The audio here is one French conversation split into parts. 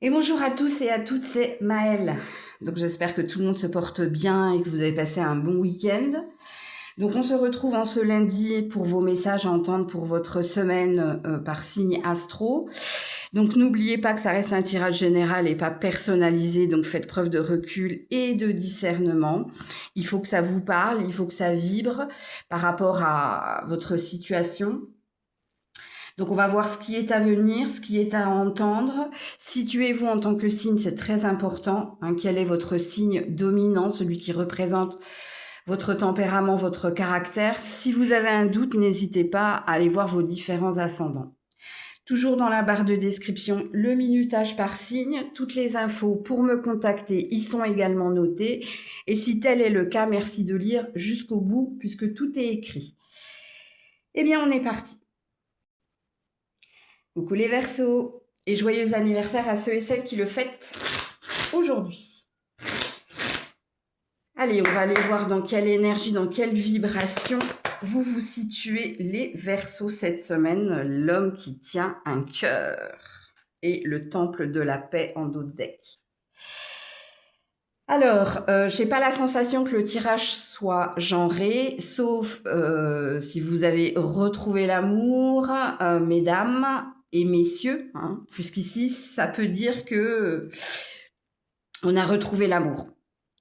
Et bonjour à tous et à toutes, c'est Maëlle. Donc j'espère que tout le monde se porte bien et que vous avez passé un bon week-end. Donc on se retrouve en ce lundi pour vos messages à entendre pour votre semaine par signe astro. Donc n'oubliez pas que ça reste un tirage général et pas personnalisé, donc faites preuve de recul et de discernement. Il faut que ça vous parle, il faut que ça vibre par rapport à votre situation. Donc on va voir ce qui est à venir, ce qui est à entendre. Situez-vous en tant que signe, c'est très important. Quel est votre signe dominant, celui qui représente votre tempérament, votre caractère. Si vous avez un doute, n'hésitez pas à aller voir vos différents ascendants. Toujours dans la barre de description, le minutage par signe. Toutes les infos pour me contacter y sont également notées. Et si tel est le cas, merci de lire jusqu'au bout puisque tout est écrit. Eh bien, on est parti. Coucou les Verseaux et joyeux anniversaire à ceux et celles qui le fêtent aujourd'hui. Allez, on va aller voir dans quelle énergie, dans quelle vibration vous vous situez les Verseaux cette semaine. L'homme qui tient un cœur et le temple de la paix en dos de deck. Alors, j'ai pas la sensation que le tirage soit genré, sauf si vous avez retrouvé l'amour, mesdames et messieurs, puisqu'ici, ça peut dire que on a retrouvé l'amour,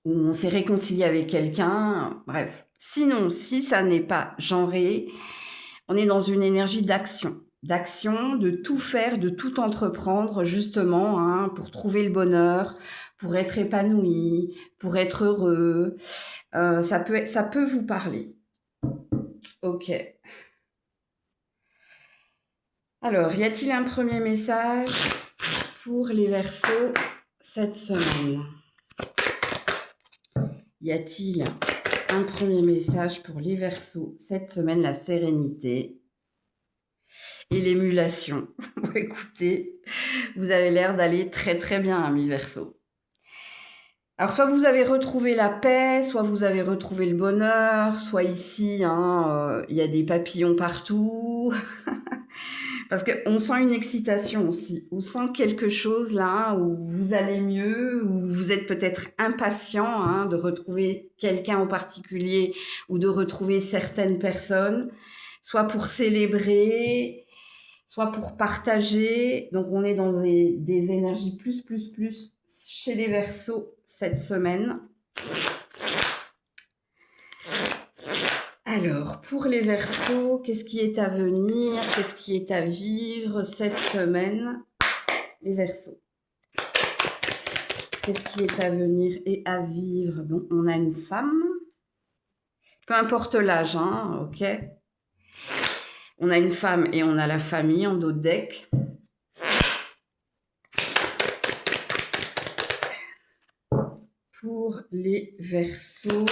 ou on s'est réconcilié avec quelqu'un, bref. Sinon, si ça n'est pas genré, on est dans une énergie d'action, de tout faire, de tout entreprendre, justement, pour trouver le bonheur, pour être épanoui, pour être heureux. Ça peut vous parler. Ok. Alors, y a-t-il un premier message pour les Verseaux cette semaine? Y a-t-il un premier message pour les Verseaux cette semaine? La sérénité et l'émulation. Écoutez, vous avez l'air d'aller très très bien, amis Verseaux. Alors, soit vous avez retrouvé la paix, soit vous avez retrouvé le bonheur, soit ici, y a des papillons partout. Parce qu'on sent une excitation aussi. On sent quelque chose là où vous allez mieux, où vous êtes peut-être impatient de retrouver quelqu'un en particulier ou de retrouver certaines personnes, soit pour célébrer, soit pour partager. Donc, on est dans des énergies plus chez les Verseaux cette semaine. Alors, pour les Verseaux, qu'est-ce qui est à venir? Qu'est-ce qui est à vivre cette semaine? Les Verseaux. Qu'est-ce qui est à venir et à vivre? Bon, on a une femme. Peu importe l'âge, ok? On a une femme et on a la famille en dos de deck. Pour les Verseaux,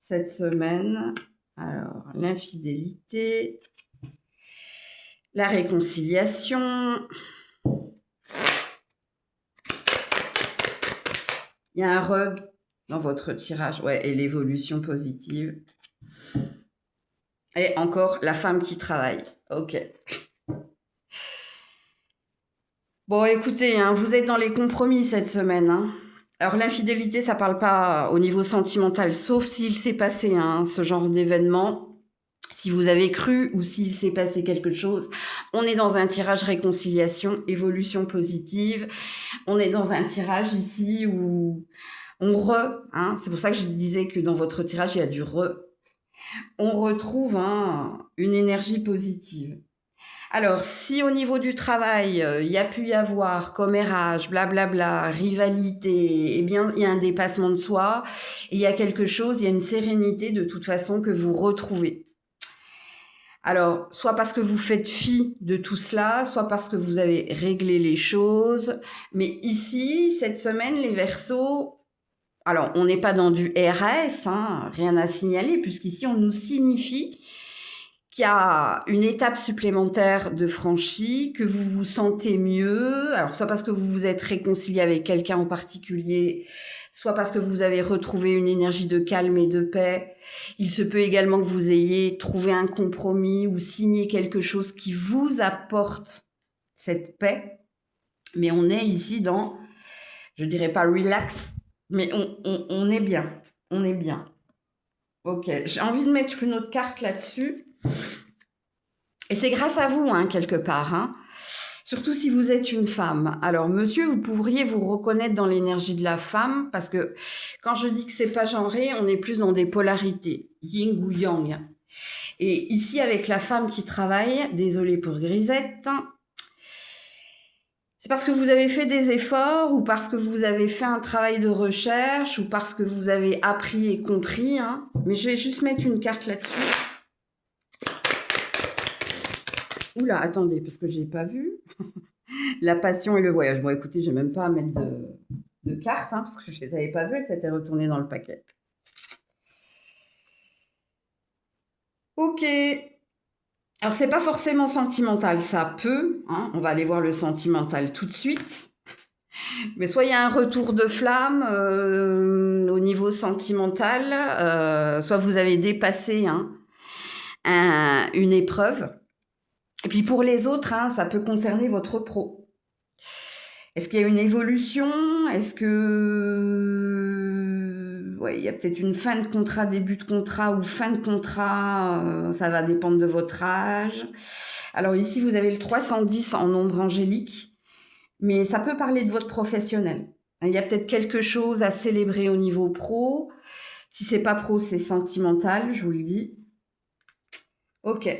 cette semaine, alors l'infidélité, la réconciliation, il y a un rug dans votre tirage, ouais, et l'évolution positive. Et encore la femme qui travaille, ok. Bon, écoutez, vous êtes dans les compromis cette semaine. Alors l'infidélité, ça parle pas au niveau sentimental, sauf s'il s'est passé ce genre d'événement. Si vous avez cru ou s'il s'est passé quelque chose, on est dans un tirage réconciliation, évolution positive. On est dans un tirage ici où on c'est pour ça que je disais que dans votre tirage, il y a du on retrouve une énergie positive. Alors, si au niveau du travail, il y a pu y avoir commérage, blablabla, rivalité, eh bien, il y a un dépassement de soi, et il y a quelque chose, il y a une sérénité de toute façon que vous retrouvez. Alors, soit parce que vous faites fi de tout cela, soit parce que vous avez réglé les choses. Mais ici, cette semaine, les Verseaux, alors on n'est pas dans du RS, rien à signaler, puisqu'ici on nous signifie qu'il y a une étape supplémentaire de franchie, que vous vous sentez mieux, alors soit parce que vous vous êtes réconcilié avec quelqu'un en particulier, soit parce que vous avez retrouvé une énergie de calme et de paix. Il se peut également que vous ayez trouvé un compromis ou signé quelque chose qui vous apporte cette paix. Mais on est ici dans, je dirais pas relax, mais on est bien. On est bien. Ok, j'ai envie de mettre une autre carte là-dessus. Et c'est grâce à vous, hein, quelque part. Hein. Surtout si vous êtes une femme. Alors, monsieur, vous pourriez vous reconnaître dans l'énergie de la femme, parce que quand je dis que c'est pas genré, on est plus dans des polarités, yin ou yang. Et ici, avec la femme qui travaille, désolée pour Grisette, c'est parce que vous avez fait des efforts, ou parce que vous avez fait un travail de recherche, ou parce que vous avez appris et compris. Hein. Mais je vais juste mettre une carte là-dessus. Oula, attendez, parce que j'ai pas vu. La passion et le voyage. Bon, écoutez, j'ai même pas à mettre de cartes, hein, parce que je les avais pas vues, elles s'étaient retournées dans le paquet. Ok. Alors, c'est pas forcément sentimental, ça peut. Hein, on va aller voir le sentimental tout de suite. Mais soit il y a un retour de flamme au niveau sentimental, soit vous avez dépassé hein, une épreuve. Et puis pour les autres, hein, ça peut concerner votre pro. Est-ce qu'il y a une évolution? Est-ce que... Ouais, il y a peut-être une fin de contrat, début de contrat ou fin de contrat, ça va dépendre de votre âge. Alors ici, vous avez le 310 en nombre angélique, mais ça peut parler de votre professionnel. Il y a peut-être quelque chose à célébrer au niveau pro. Si c'est pas pro, c'est sentimental, je vous le dis. Ok.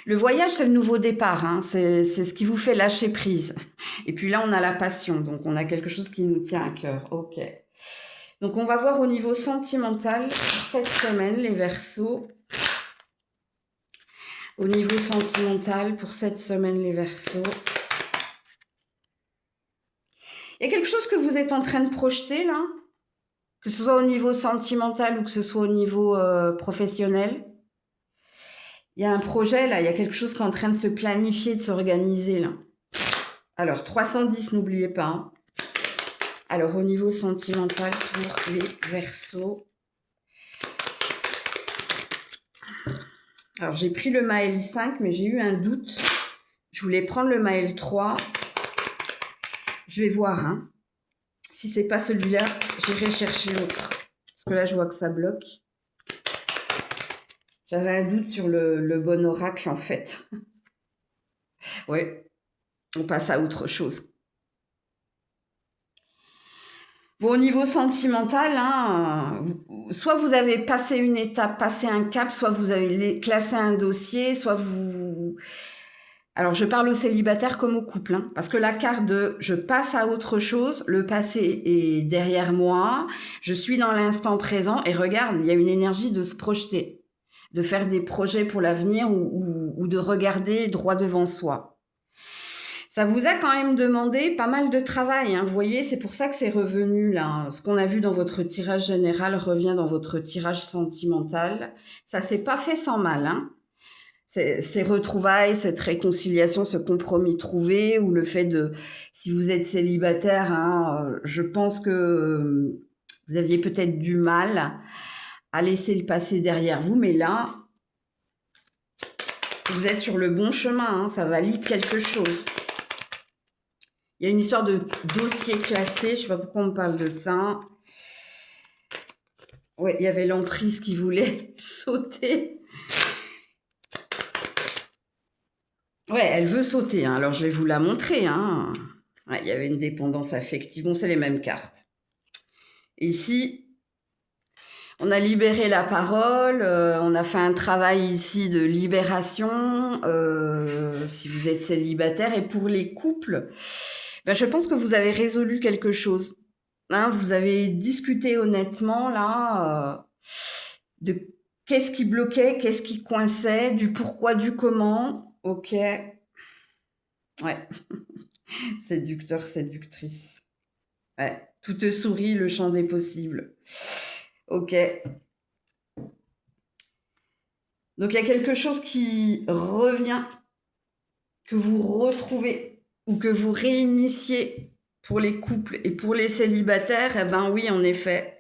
Le voyage, c'est le nouveau départ, hein. C'est ce qui vous fait lâcher prise. Et puis là, on a la passion, donc on a quelque chose qui nous tient à cœur. Ok. Donc on va voir au niveau sentimental pour cette semaine, les Verseaux. Au niveau sentimental pour cette semaine, les Verseaux. Il y a quelque chose que vous êtes en train de projeter là, que ce soit au niveau sentimental ou que ce soit au niveau professionnel. Il y a un projet là, il y a quelque chose qui est en train de se planifier, de s'organiser là. Alors 310, n'oubliez pas. Hein. Alors au niveau sentimental pour les Verseaux. Alors j'ai pris le Maël 5, mais j'ai eu un doute. Je voulais prendre le Maël 3. Je vais voir. Hein. Si c'est pas celui-là, j'irai chercher l'autre. Parce que là, je vois que ça bloque. J'avais un doute sur le bon oracle, en fait. Oui, on passe à autre chose. Bon, au niveau sentimental, hein, soit vous avez passé une étape, passé un cap, soit vous avez classé un dossier, soit vous... Alors, je parle aux célibataires comme au couple, hein, parce que la carte de « je passe à autre chose », le passé est derrière moi, je suis dans l'instant présent, et regarde, il y a une énergie de se projeter, de faire des projets pour l'avenir ou de regarder droit devant soi. Ça vous a quand même demandé pas mal de travail, hein, vous voyez, c'est pour ça que c'est revenu là. Ce qu'on a vu dans votre tirage général revient dans votre tirage sentimental. Ça s'est pas fait sans mal, hein. Ces retrouvailles, cette réconciliation, ce compromis trouvé, ou le fait de, si vous êtes célibataire, hein, je pense que vous aviez peut-être du mal à laisser le passé derrière vous, mais là, vous êtes sur le bon chemin, hein, ça valide quelque chose. Il y a une histoire de dossier classé, je ne sais pas pourquoi on me parle de ça. Ouais, il y avait l'emprise qui voulait sauter. Ouais, elle veut sauter, hein. Alors je vais vous la montrer. Hein. Ouais, il y avait une dépendance affective. Bon, c'est les mêmes cartes. Ici, on a libéré la parole, on a fait un travail ici de libération, si vous êtes célibataire. Et pour les couples, ben, je pense que vous avez résolu quelque chose. Hein, vous avez discuté honnêtement, là, de qu'est-ce qui bloquait, qu'est-ce qui coinçait, du pourquoi, du comment. Ok. Ouais. Séducteur, séductrice. Ouais. Tout te sourit, le champ des possibles. Ok. Donc, il y a quelque chose qui revient, que vous retrouvez ou que vous réinitiez pour les couples et pour les célibataires. Eh ben oui, en effet.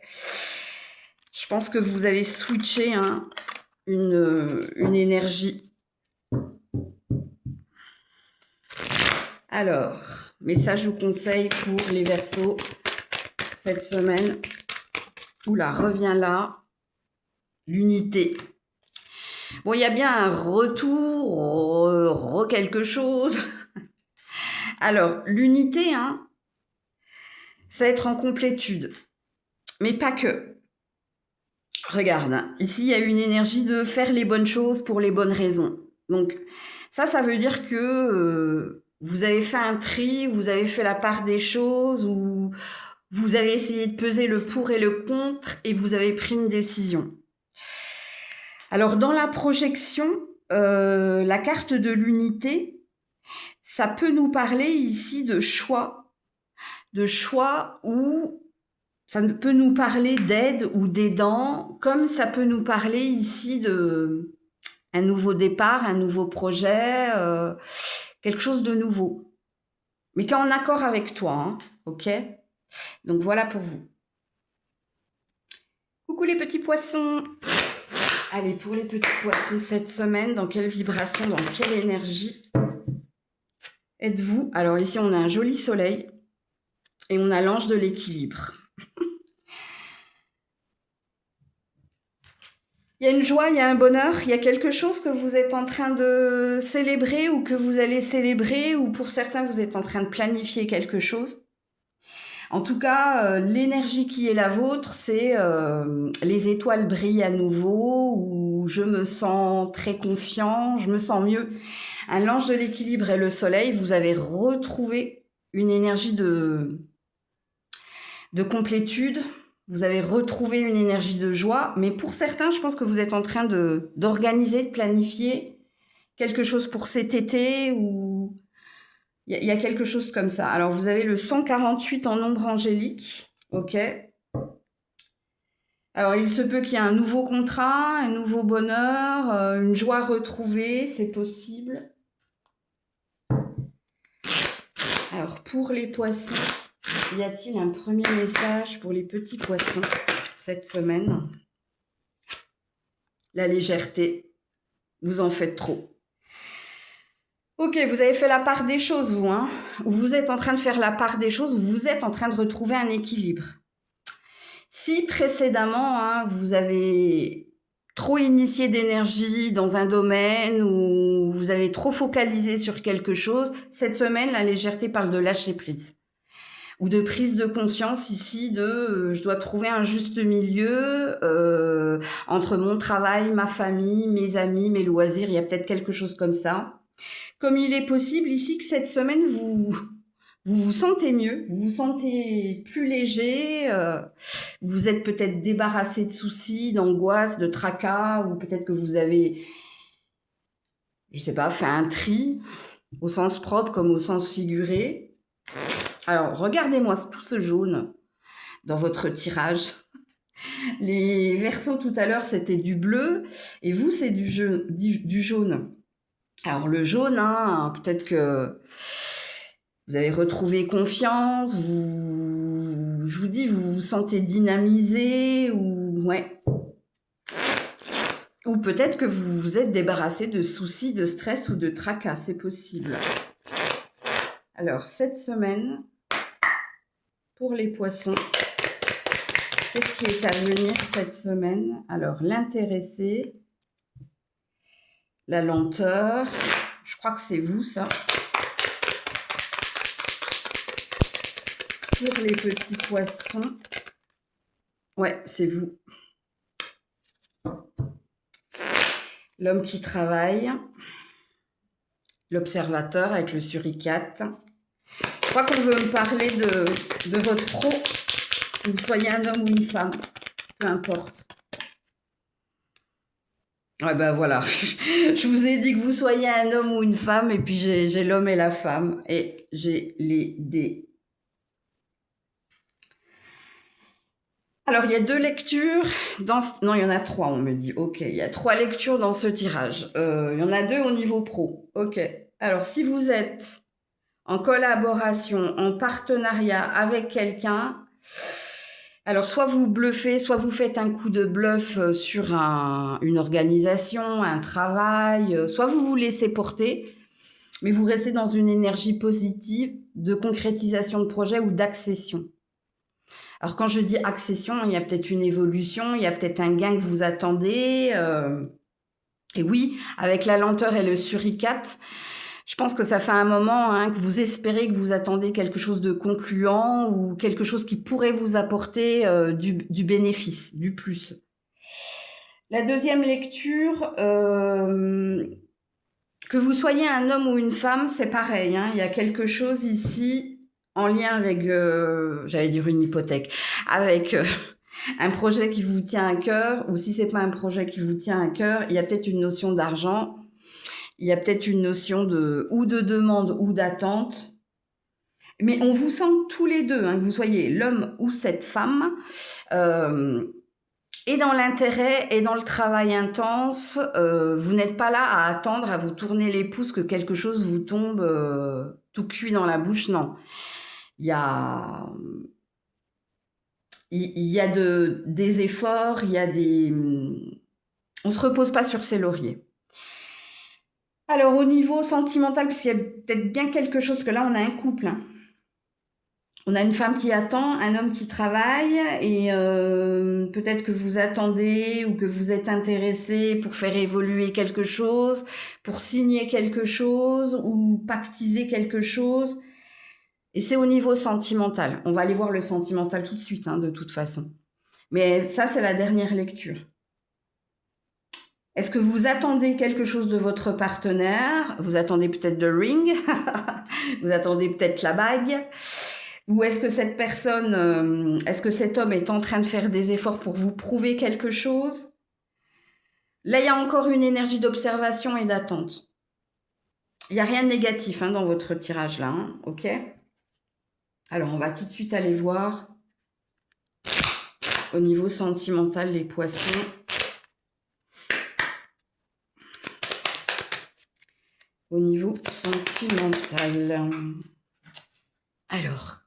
Je pense que vous avez switché hein, une énergie. Alors, message ou conseil pour les Verseaux cette semaine. Oula, reviens là. L'unité. Bon, il y a bien un retour, quelque chose. Alors, l'unité, hein, c'est être en complétude. Mais pas que. Regarde, hein, ici, il y a une énergie de faire les bonnes choses pour les bonnes raisons. Donc, ça veut dire que vous avez fait un tri, vous avez fait la part des choses, ou vous avez essayé de peser le pour et le contre, et vous avez pris une décision. Alors, dans la projection, la carte de l'unité, ça peut nous parler ici de choix où ça peut nous parler d'aide ou d'aidant, comme ça peut nous parler ici de un nouveau départ, un nouveau projet, quelque chose de nouveau. Mais qui est en accord avec toi, hein, ok? Donc voilà pour vous. Coucou les petits poissons. Allez, pour les petits poissons cette semaine, dans quelle vibration, dans quelle énergie êtes-vous? Alors ici, on a un joli soleil et on a l'ange de l'équilibre. Il y a une joie, il y a un bonheur, il y a quelque chose que vous êtes en train de célébrer ou que vous allez célébrer, ou pour certains, vous êtes en train de planifier quelque chose. En tout cas, l'énergie qui est la vôtre, c'est les étoiles brillent à nouveau, ou je me sens très confiant, je me sens mieux. L'ange de l'équilibre et le soleil, vous avez retrouvé une énergie de complétude, vous avez retrouvé une énergie de joie, mais pour certains, je pense que vous êtes en train d'organiser, de planifier quelque chose pour cet été, ou il y a quelque chose comme ça. Alors, vous avez le 148 en nombre angélique, ok. Alors, il se peut qu'il y ait un nouveau contrat, un nouveau bonheur, une joie retrouvée, c'est possible. Alors, pour les poissons, y a-t-il un premier message pour les petits poissons cette semaine? La légèreté, vous en faites trop. Ok, vous avez fait la part des choses, vous, hein? Vous êtes en train de faire la part des choses, vous êtes en train de retrouver un équilibre. Si précédemment, hein, vous avez trop initié d'énergie dans un domaine, ou vous avez trop focalisé sur quelque chose, cette semaine, la légèreté parle de lâcher prise. Ou de prise de conscience ici de je dois trouver un juste milieu entre mon travail, ma famille, mes amis, mes loisirs, il y a peut-être quelque chose comme ça. Comme il est possible ici que cette semaine, vous vous sentez mieux, vous vous sentez plus léger, vous êtes peut-être débarrassé de soucis, d'angoisses, de tracas, ou peut-être que vous avez, je sais pas, fait un tri, au sens propre comme au sens figuré. Alors, regardez-moi tout ce jaune dans votre tirage. Les Verseaux tout à l'heure, c'était du bleu, et vous, c'est du jaune. Alors, le jaune, hein, peut-être que vous avez retrouvé confiance, je vous dis, vous vous sentez dynamisé, ou ouais. Ou peut-être que vous vous êtes débarrassé de soucis, de stress ou de tracas, c'est possible. Alors, cette semaine, pour les poissons, qu'est-ce qui est à venir cette semaine? Alors, l'intéressé, la lenteur, je crois que c'est vous, ça. Pour les petits poissons, ouais, c'est vous. L'homme qui travaille, l'observateur avec le suricate. Je crois qu'on veut me parler de votre pro, que vous soyez un homme ou une femme, peu importe. Ouais, ben voilà, je vous ai dit que vous soyez un homme ou une femme, et puis j'ai l'homme et la femme, et j'ai les dés. Alors, il y a 2 lectures dans... Non, il y en a 3, on me dit. Ok, il y a 3 lectures dans ce tirage. Il y en a 2 au niveau pro. Ok. Alors, si vous êtes en collaboration, en partenariat avec quelqu'un, alors soit vous bluffez, soit vous faites un coup de bluff sur une organisation, un travail, soit vous vous laissez porter. mais vous restez dans une énergie positive de concrétisation de projet ou d'accession. Alors quand je dis accession, il y a peut-être une évolution, il y a peut-être un gain que vous attendez. Et oui, avec la lenteur et le suricate, je pense que ça fait un moment hein, que vous espérez, que vous attendez quelque chose de concluant ou quelque chose qui pourrait vous apporter du bénéfice, du plus. La deuxième lecture, que vous soyez un homme ou une femme, c'est pareil. Hein, il y a quelque chose ici en lien avec, j'allais dire une hypothèque, avec un projet qui vous tient à cœur, ou si c'est pas un projet qui vous tient à cœur, il y a peut-être une notion d'argent, il y a peut-être une notion de demande ou d'attente. Mais on vous sent tous les deux, hein, que vous soyez l'homme ou cette femme, et dans l'intérêt et dans le travail intense, vous n'êtes pas là à attendre, à vous tourner les pouces que quelque chose vous tombe tout cuit dans la bouche, non. Il y a des efforts, il y a des... On ne se repose pas sur ses lauriers. Alors, au niveau sentimental, parce qu'il y a peut-être bien quelque chose, que là, on a un couple. Hein. On a une femme qui attend, un homme qui travaille, et peut-être que vous attendez ou que vous êtes intéressé pour faire évoluer quelque chose, pour signer quelque chose ou pactiser quelque chose. Et c'est au niveau sentimental. On va aller voir le sentimental tout de suite, hein, de toute façon. Mais ça, c'est la dernière lecture. Est-ce que vous attendez quelque chose de votre partenaire? Vous attendez peut-être le ring? Vous attendez peut-être la bague? Ou est-ce que cette personne, est-ce que cet homme est en train de faire des efforts pour vous prouver quelque chose? Là, il y a encore une énergie d'observation et d'attente. Il n'y a rien de négatif hein, dans votre tirage là, hein, ok? Alors, on va tout de suite aller voir au niveau sentimental les poissons. Au niveau sentimental. Alors,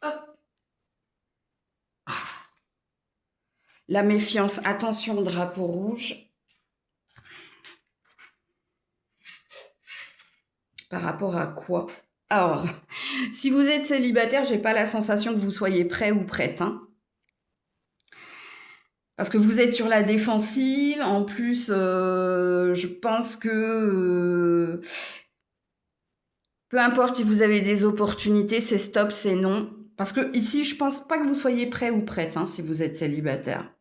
hop. La méfiance, attention, drapeau rouge. Par rapport à quoi? Alors, si vous êtes célibataire, j'ai pas la sensation que vous soyez prêt ou prête. Hein. Parce que vous êtes sur la défensive. En plus, je pense que peu importe si vous avez des opportunités, c'est stop, c'est non. Parce que ici, je pense pas que vous soyez prêt ou prête hein, si vous êtes célibataire.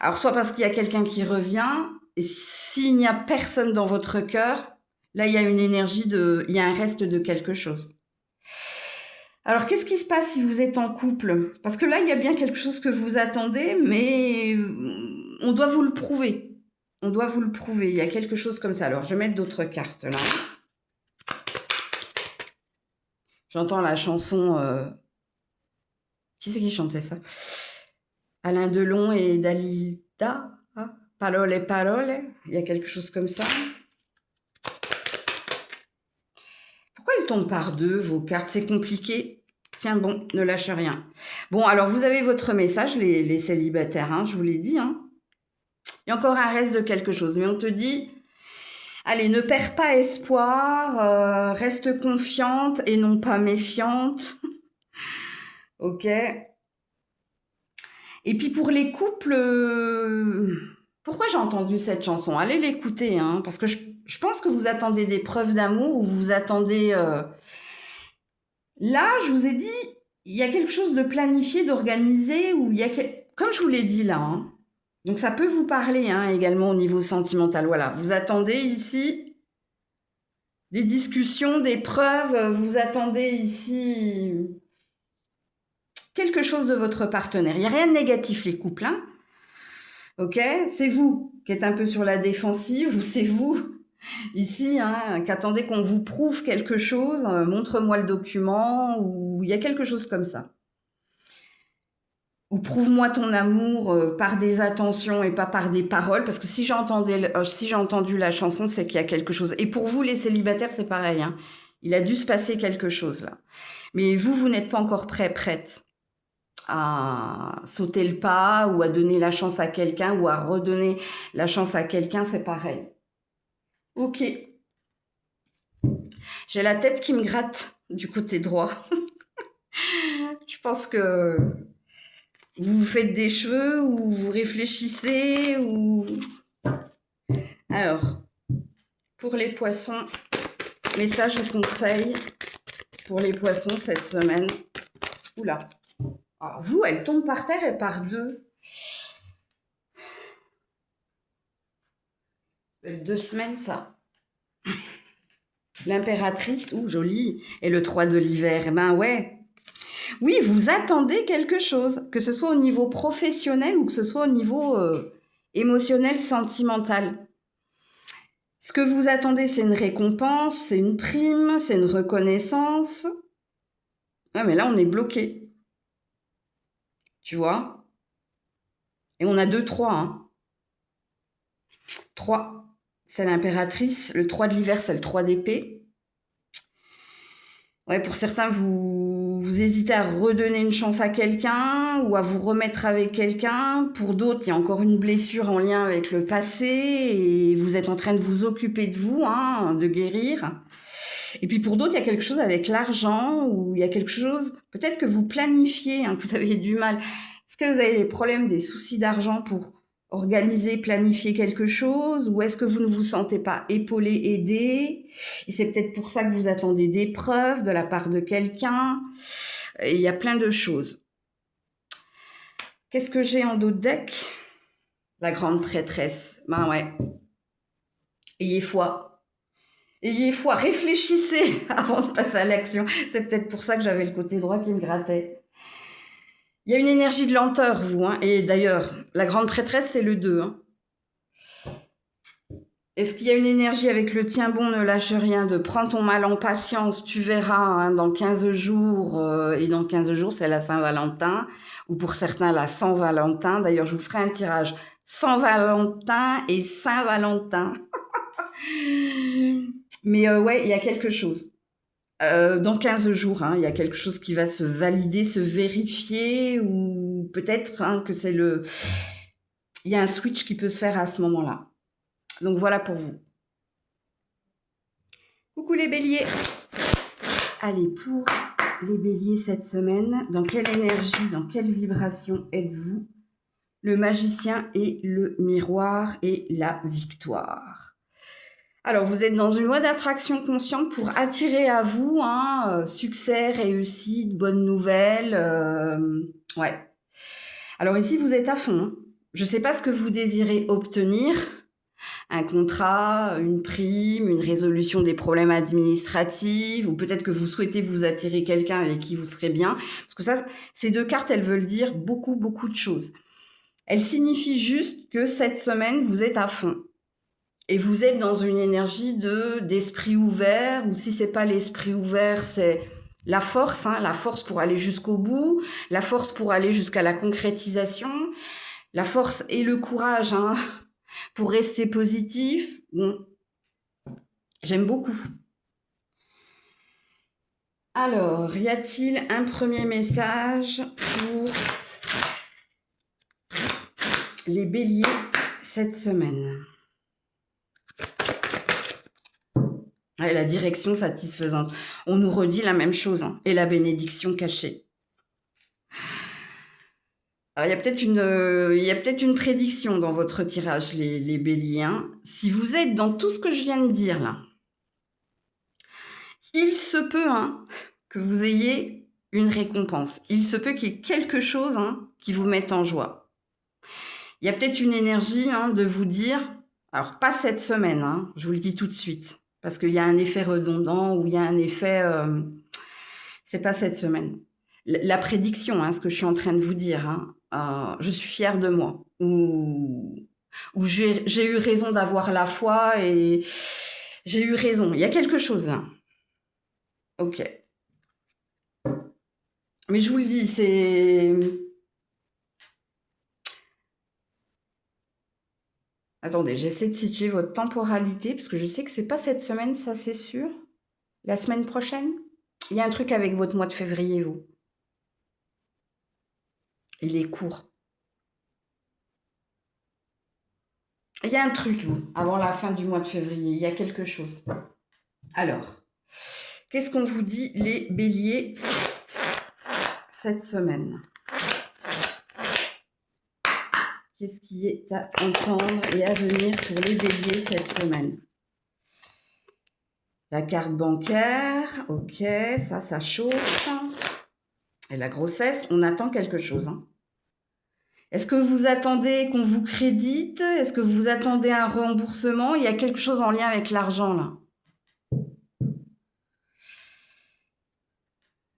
Alors, soit parce qu'il y a quelqu'un qui revient, et s'il n'y a personne dans votre cœur, là, il y a une énergie il y a un reste de quelque chose. Alors, qu'est-ce qui se passe si vous êtes en couple? Parce que là, il y a bien quelque chose que vous attendez, mais on doit vous le prouver. On doit vous le prouver. Il y a quelque chose comme ça. Alors, je vais mettre d'autres cartes, là. J'entends la chanson... Qui c'est qui chantait ça? Alain Delon et Dalida. Hein? Parole, parole. Il y a quelque chose comme ça. Pourquoi elles tombent par deux, vos cartes? C'est compliqué. Tiens, bon, ne lâche rien. Bon, alors, vous avez votre message, les célibataires, hein, je vous l'ai dit. Hein. Il y a encore un reste de quelque chose. Mais on te dit, allez, ne perds pas espoir, reste confiante et non pas méfiante. Ok. Et puis, pour les couples... pourquoi j'ai entendu cette chanson? Allez l'écouter, hein, parce que je pense que vous attendez des preuves d'amour ou vous attendez... Là, je vous ai dit, il y a quelque chose de planifié, d'organisé, où il y a... Comme je vous l'ai dit là, hein, donc ça peut vous parler hein, également au niveau sentimental. Voilà, vous attendez ici des discussions, des preuves, vous attendez ici quelque chose de votre partenaire. Il n'y a rien de négatif les couples, hein. Ok, c'est vous qui êtes un peu sur la défensive, ou c'est vous ici hein, qui attendez qu'on vous prouve quelque chose, montre-moi le document, ou il y a quelque chose comme ça. Ou prouve-moi ton amour par des attentions et pas par des paroles, parce que si j'ai entendu la chanson, c'est qu'il y a quelque chose. Et pour vous, les célibataires, c'est pareil. Hein. Il a dû se passer quelque chose là. Mais vous n'êtes pas encore prête à sauter le pas ou à donner la chance à quelqu'un ou à redonner la chance à quelqu'un, c'est pareil. Ok. J'ai la tête qui me gratte du côté droit. Je pense que vous vous faites des cheveux ou vous réfléchissez ou... Alors, pour les poissons, message ou conseil pour les poissons cette semaine. Oula. Alors vous, elle tombe par terre et par deux. 2 semaines, ça. L'impératrice, joli. Et le 3 de l'hiver, eh ben ouais. Oui, vous attendez quelque chose, que ce soit au niveau professionnel ou que ce soit au niveau émotionnel, sentimental. Ce que vous attendez, c'est une récompense, c'est une prime, c'est une reconnaissance. Ouais, mais là, on est bloqué. Tu vois? Et on a 2-3, hein. 3, c'est l'impératrice. Le 3 de l'hiver, c'est le 3 d'épée. Ouais, pour certains, vous hésitez à redonner une chance à quelqu'un ou à vous remettre avec quelqu'un. Pour d'autres, il y a encore une blessure en lien avec le passé et vous êtes en train de vous occuper de vous, hein, de guérir. Et puis pour d'autres, il y a quelque chose avec l'argent ou il y a quelque chose, peut-être que vous planifiez, hein, que vous avez du mal. Est-ce que vous avez des problèmes, des soucis d'argent pour organiser, planifier quelque chose ou est-ce que vous ne vous sentez pas épaulé, aidé et c'est peut-être pour ça que vous attendez des preuves de la part de quelqu'un. Et il y a plein de choses. Qu'est-ce que j'ai en dos de deck? La grande prêtresse. Ben ouais. Ayez foi. Ayez foi. Réfléchissez avant de passer à l'action. C'est peut-être pour ça que j'avais le côté droit qui me grattait. Il y a une énergie de lenteur, vous. Hein. Et d'ailleurs, la grande prêtresse, c'est le 2. Hein. Est-ce qu'il y a une énergie avec le tiens bon, ne lâche rien, de prends ton mal en patience, tu verras, hein, dans 15 jours, et dans 15 jours, c'est la Saint-Valentin, ou pour certains, la Saint-Valentin. D'ailleurs, je vous ferai un tirage Saint-Valentin et Saint-Valentin. Mais ouais, il y a quelque chose. Dans 15 jours, hein, il y a quelque chose qui va se valider, se vérifier, ou peut-être hein, que c'est le... Il y a un switch qui peut se faire à ce moment-là. Donc voilà pour vous. Coucou les béliers. Allez, pour les béliers cette semaine, dans quelle énergie, dans quelle vibration êtes-vous? Le magicien et le miroir et la victoire. Alors, vous êtes dans une loi d'attraction consciente pour attirer à vous succès, réussite, bonnes nouvelles. Ouais. Alors ici, vous êtes à fond. Hein. Je ne sais pas ce que vous désirez obtenir. Un contrat, une prime, une résolution des problèmes administratifs, ou peut-être que vous souhaitez vous attirer quelqu'un avec qui vous serez bien. Parce que ça, ces 2 cartes, elles veulent dire beaucoup, beaucoup de choses. Elles signifient juste que cette semaine, vous êtes à fond. Et vous êtes dans une énergie d'esprit ouvert, ou si c'est pas l'esprit ouvert, c'est la force pour aller jusqu'au bout, la force pour aller jusqu'à la concrétisation, la force et le courage, pour rester positif. Bon, j'aime beaucoup. Alors, y a-t-il un premier message pour les béliers cette semaine? Ouais, la direction satisfaisante. On nous redit la même chose, hein, et la bénédiction cachée. Alors, il y a peut-être une prédiction dans votre tirage, les béliers. Hein. Si vous êtes dans tout ce que je viens de dire là, il se peut que vous ayez une récompense. Il se peut qu'il y ait quelque chose qui vous mette en joie. Il y a peut-être une énergie de vous dire, alors pas cette semaine, je vous le dis tout de suite, parce qu'il y a un effet redondant ou il y a un effet, c'est pas cette semaine. La prédiction, ce que je suis en train de vous dire, je suis fière de moi, ou j'ai eu raison d'avoir la foi et j'ai eu raison. Il y a quelque chose là. Ok. Mais je vous le dis, c'est... Attendez, j'essaie de situer votre temporalité, parce que je sais que c'est pas cette semaine, ça c'est sûr. La semaine prochaine, il y a un truc avec votre mois de février, vous. Il est court. Il y a un truc, vous, avant la fin du mois de février. Il y a quelque chose. Alors, qu'est-ce qu'on vous dit les béliers cette semaine? Qu'est-ce qui est à entendre et à venir pour les béliers cette semaine? La carte bancaire, ok, ça chauffe. Et la grossesse, on attend quelque chose. Hein. Est-ce que vous attendez qu'on vous crédite? Est-ce que vous attendez un remboursement? Il y a quelque chose en lien avec l'argent, là.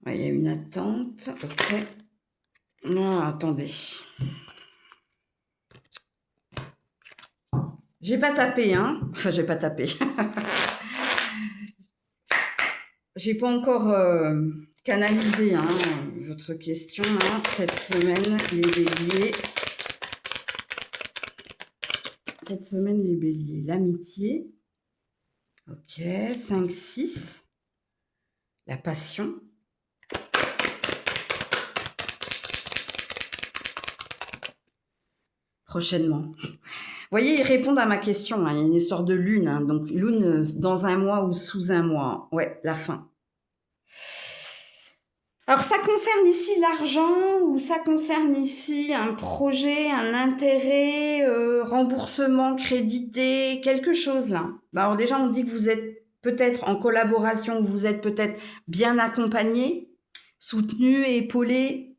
Ouais, il y a une attente, ok. Non, attendez. J'ai pas tapé, hein. Enfin, j'ai pas tapé. J'ai pas encore canalisé hein, votre question hein, cette semaine, les béliers. Cette semaine, les béliers. L'amitié. Ok. 5, 6. La passion. Prochainement. Vous voyez, ils répondent à ma question. Hein. Il y a une histoire de lune. Hein. Donc, lune dans un mois ou sous un mois. Ouais, la fin. Alors, ça concerne ici l'argent ou ça concerne ici un projet, un intérêt, remboursement, crédité, quelque chose là. Alors déjà, on dit que vous êtes peut-être en collaboration, vous êtes peut-être bien accompagné, soutenu et épaulé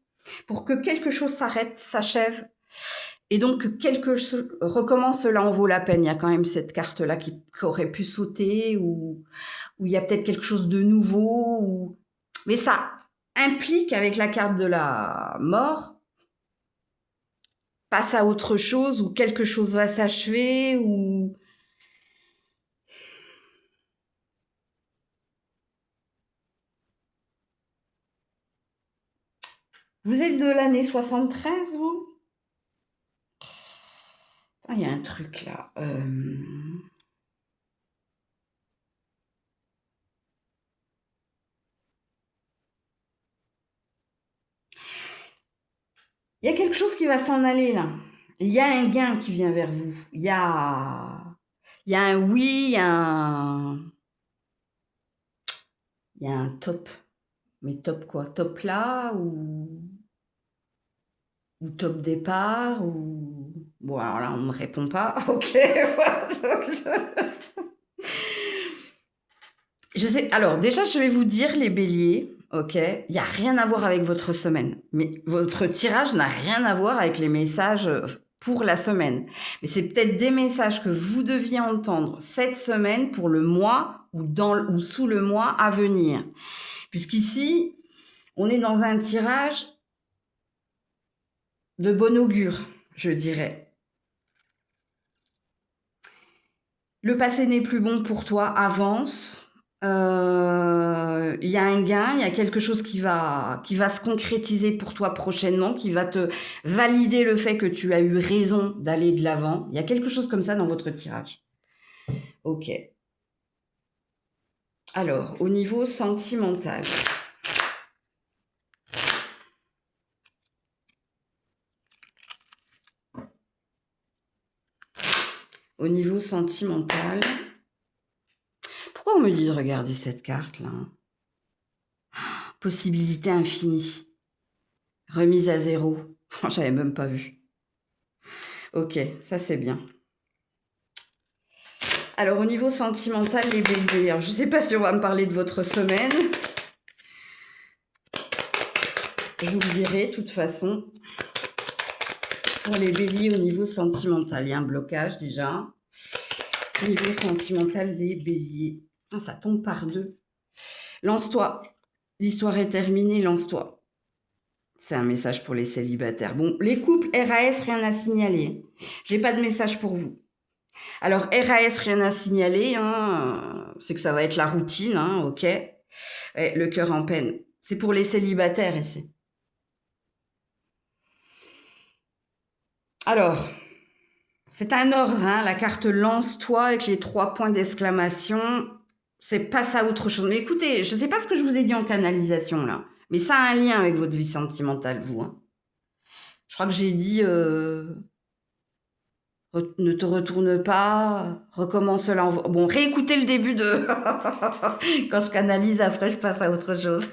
pour que quelque chose s'arrête, s'achève. Et donc, que quelque chose recommence, cela en vaut la peine. Il y a quand même cette carte-là qui aurait pu sauter ou il y a peut-être quelque chose de nouveau. Mais ça implique, avec la carte de la mort, passe à autre chose ou quelque chose va s'achever ou... Vous êtes de l'année 73, vous? Ah, il y a un truc là. Il y a quelque chose qui va s'en aller là. Il y a un gain qui vient vers vous. Il y a un oui, il y a un top. Mais top quoi? Top là ou top départ ou... Bon, alors là, on ne me répond pas. Ok, je sais. Alors, déjà, je vais vous dire, les béliers, ok, il n'y a rien à voir avec votre semaine. Mais votre tirage n'a rien à voir avec les messages pour la semaine. Mais c'est peut-être des messages que vous deviez entendre cette semaine pour le mois ou sous le mois à venir. Puisqu'ici, on est dans un tirage de bon augure, je dirais. Le passé n'est plus bon pour toi, avance. Il y a un gain, il y a quelque chose qui va se concrétiser pour toi prochainement, qui va te valider le fait que tu as eu raison d'aller de l'avant. Il y a quelque chose comme ça dans votre tirage. Ok. Alors, au niveau sentimental. Au niveau sentimental. Pourquoi on me dit de regarder cette carte-là? Possibilité infinie. Remise à zéro. J'avais même pas vu. Ok, ça c'est bien. Alors, au niveau sentimental, les béliers. Alors, je ne sais pas si on va me parler de votre semaine. Je vous le dirai, de toute façon. Pour les béliers, au niveau sentimental, il y a un blocage déjà. Au niveau sentimental, les béliers. Ah, ça tombe par deux. Lance-toi. L'histoire est terminée, lance-toi. C'est un message pour les célibataires. Bon, les couples, RAS, rien à signaler. J'ai pas de message pour vous. Alors, RAS, rien à signaler, hein, c'est que ça va être la routine, hein, ok. Le cœur en peine. C'est pour les célibataires ici. Alors, c'est un ordre, hein, la carte lance-toi avec les 3 points d'exclamation. C'est passe à autre chose. Mais écoutez, je ne sais pas ce que je vous ai dit en canalisation là, mais ça a un lien avec votre vie sentimentale, vous. Hein. Je crois que j'ai dit Ne te retourne pas, recommence là. Bon, réécoutez le début de... Quand je canalise, après, je passe à autre chose.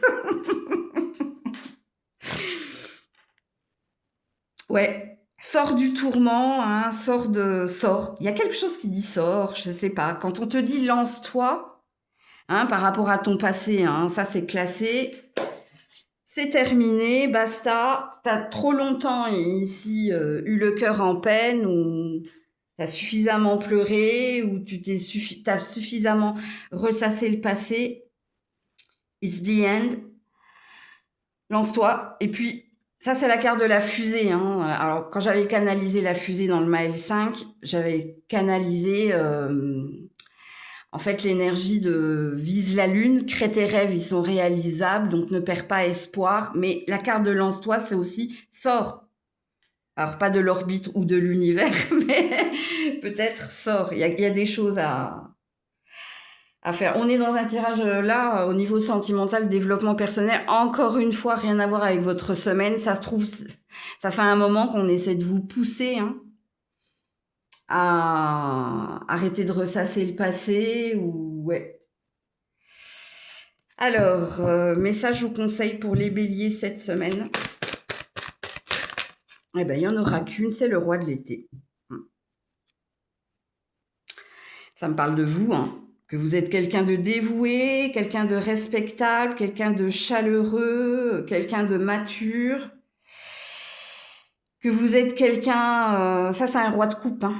Ouais, sors du tourment, hein, sors. Il y a quelque chose qui dit sors, je sais pas. Quand on te dit lance-toi, hein, par rapport à ton passé, hein, ça c'est classé, c'est terminé, basta. T'as trop longtemps ici eu le cœur en peine, ou t'as suffisamment pleuré, ou t'as suffisamment ressassé le passé. It's the end. Lance-toi. Et puis, ça, c'est la carte de la fusée, hein. Alors, quand j'avais canalisé la fusée dans le Maël 5, j'avais canalisé, en fait, l'énergie de vise la lune, crée tes rêves, ils sont réalisables, donc ne perds pas espoir. Mais la carte de lance-toi, c'est aussi sors. Alors, pas de l'orbite ou de l'univers, mais peut-être sors. Il y a des choses à faire. On est dans un tirage là, au niveau sentimental, développement personnel. Encore une fois, rien à voir avec votre semaine. Ça se trouve, ça fait un moment qu'on essaie de vous pousser, hein, à arrêter de ressasser le passé. Ouais. Alors, message ou conseil pour les béliers cette semaine. Eh ben, il n'y en aura qu'une, c'est le roi de l'été. Ça me parle de vous, hein. Que vous êtes quelqu'un de dévoué, quelqu'un de respectable, quelqu'un de chaleureux, quelqu'un de mature, que vous êtes quelqu'un, ça c'est un roi de coupe, hein.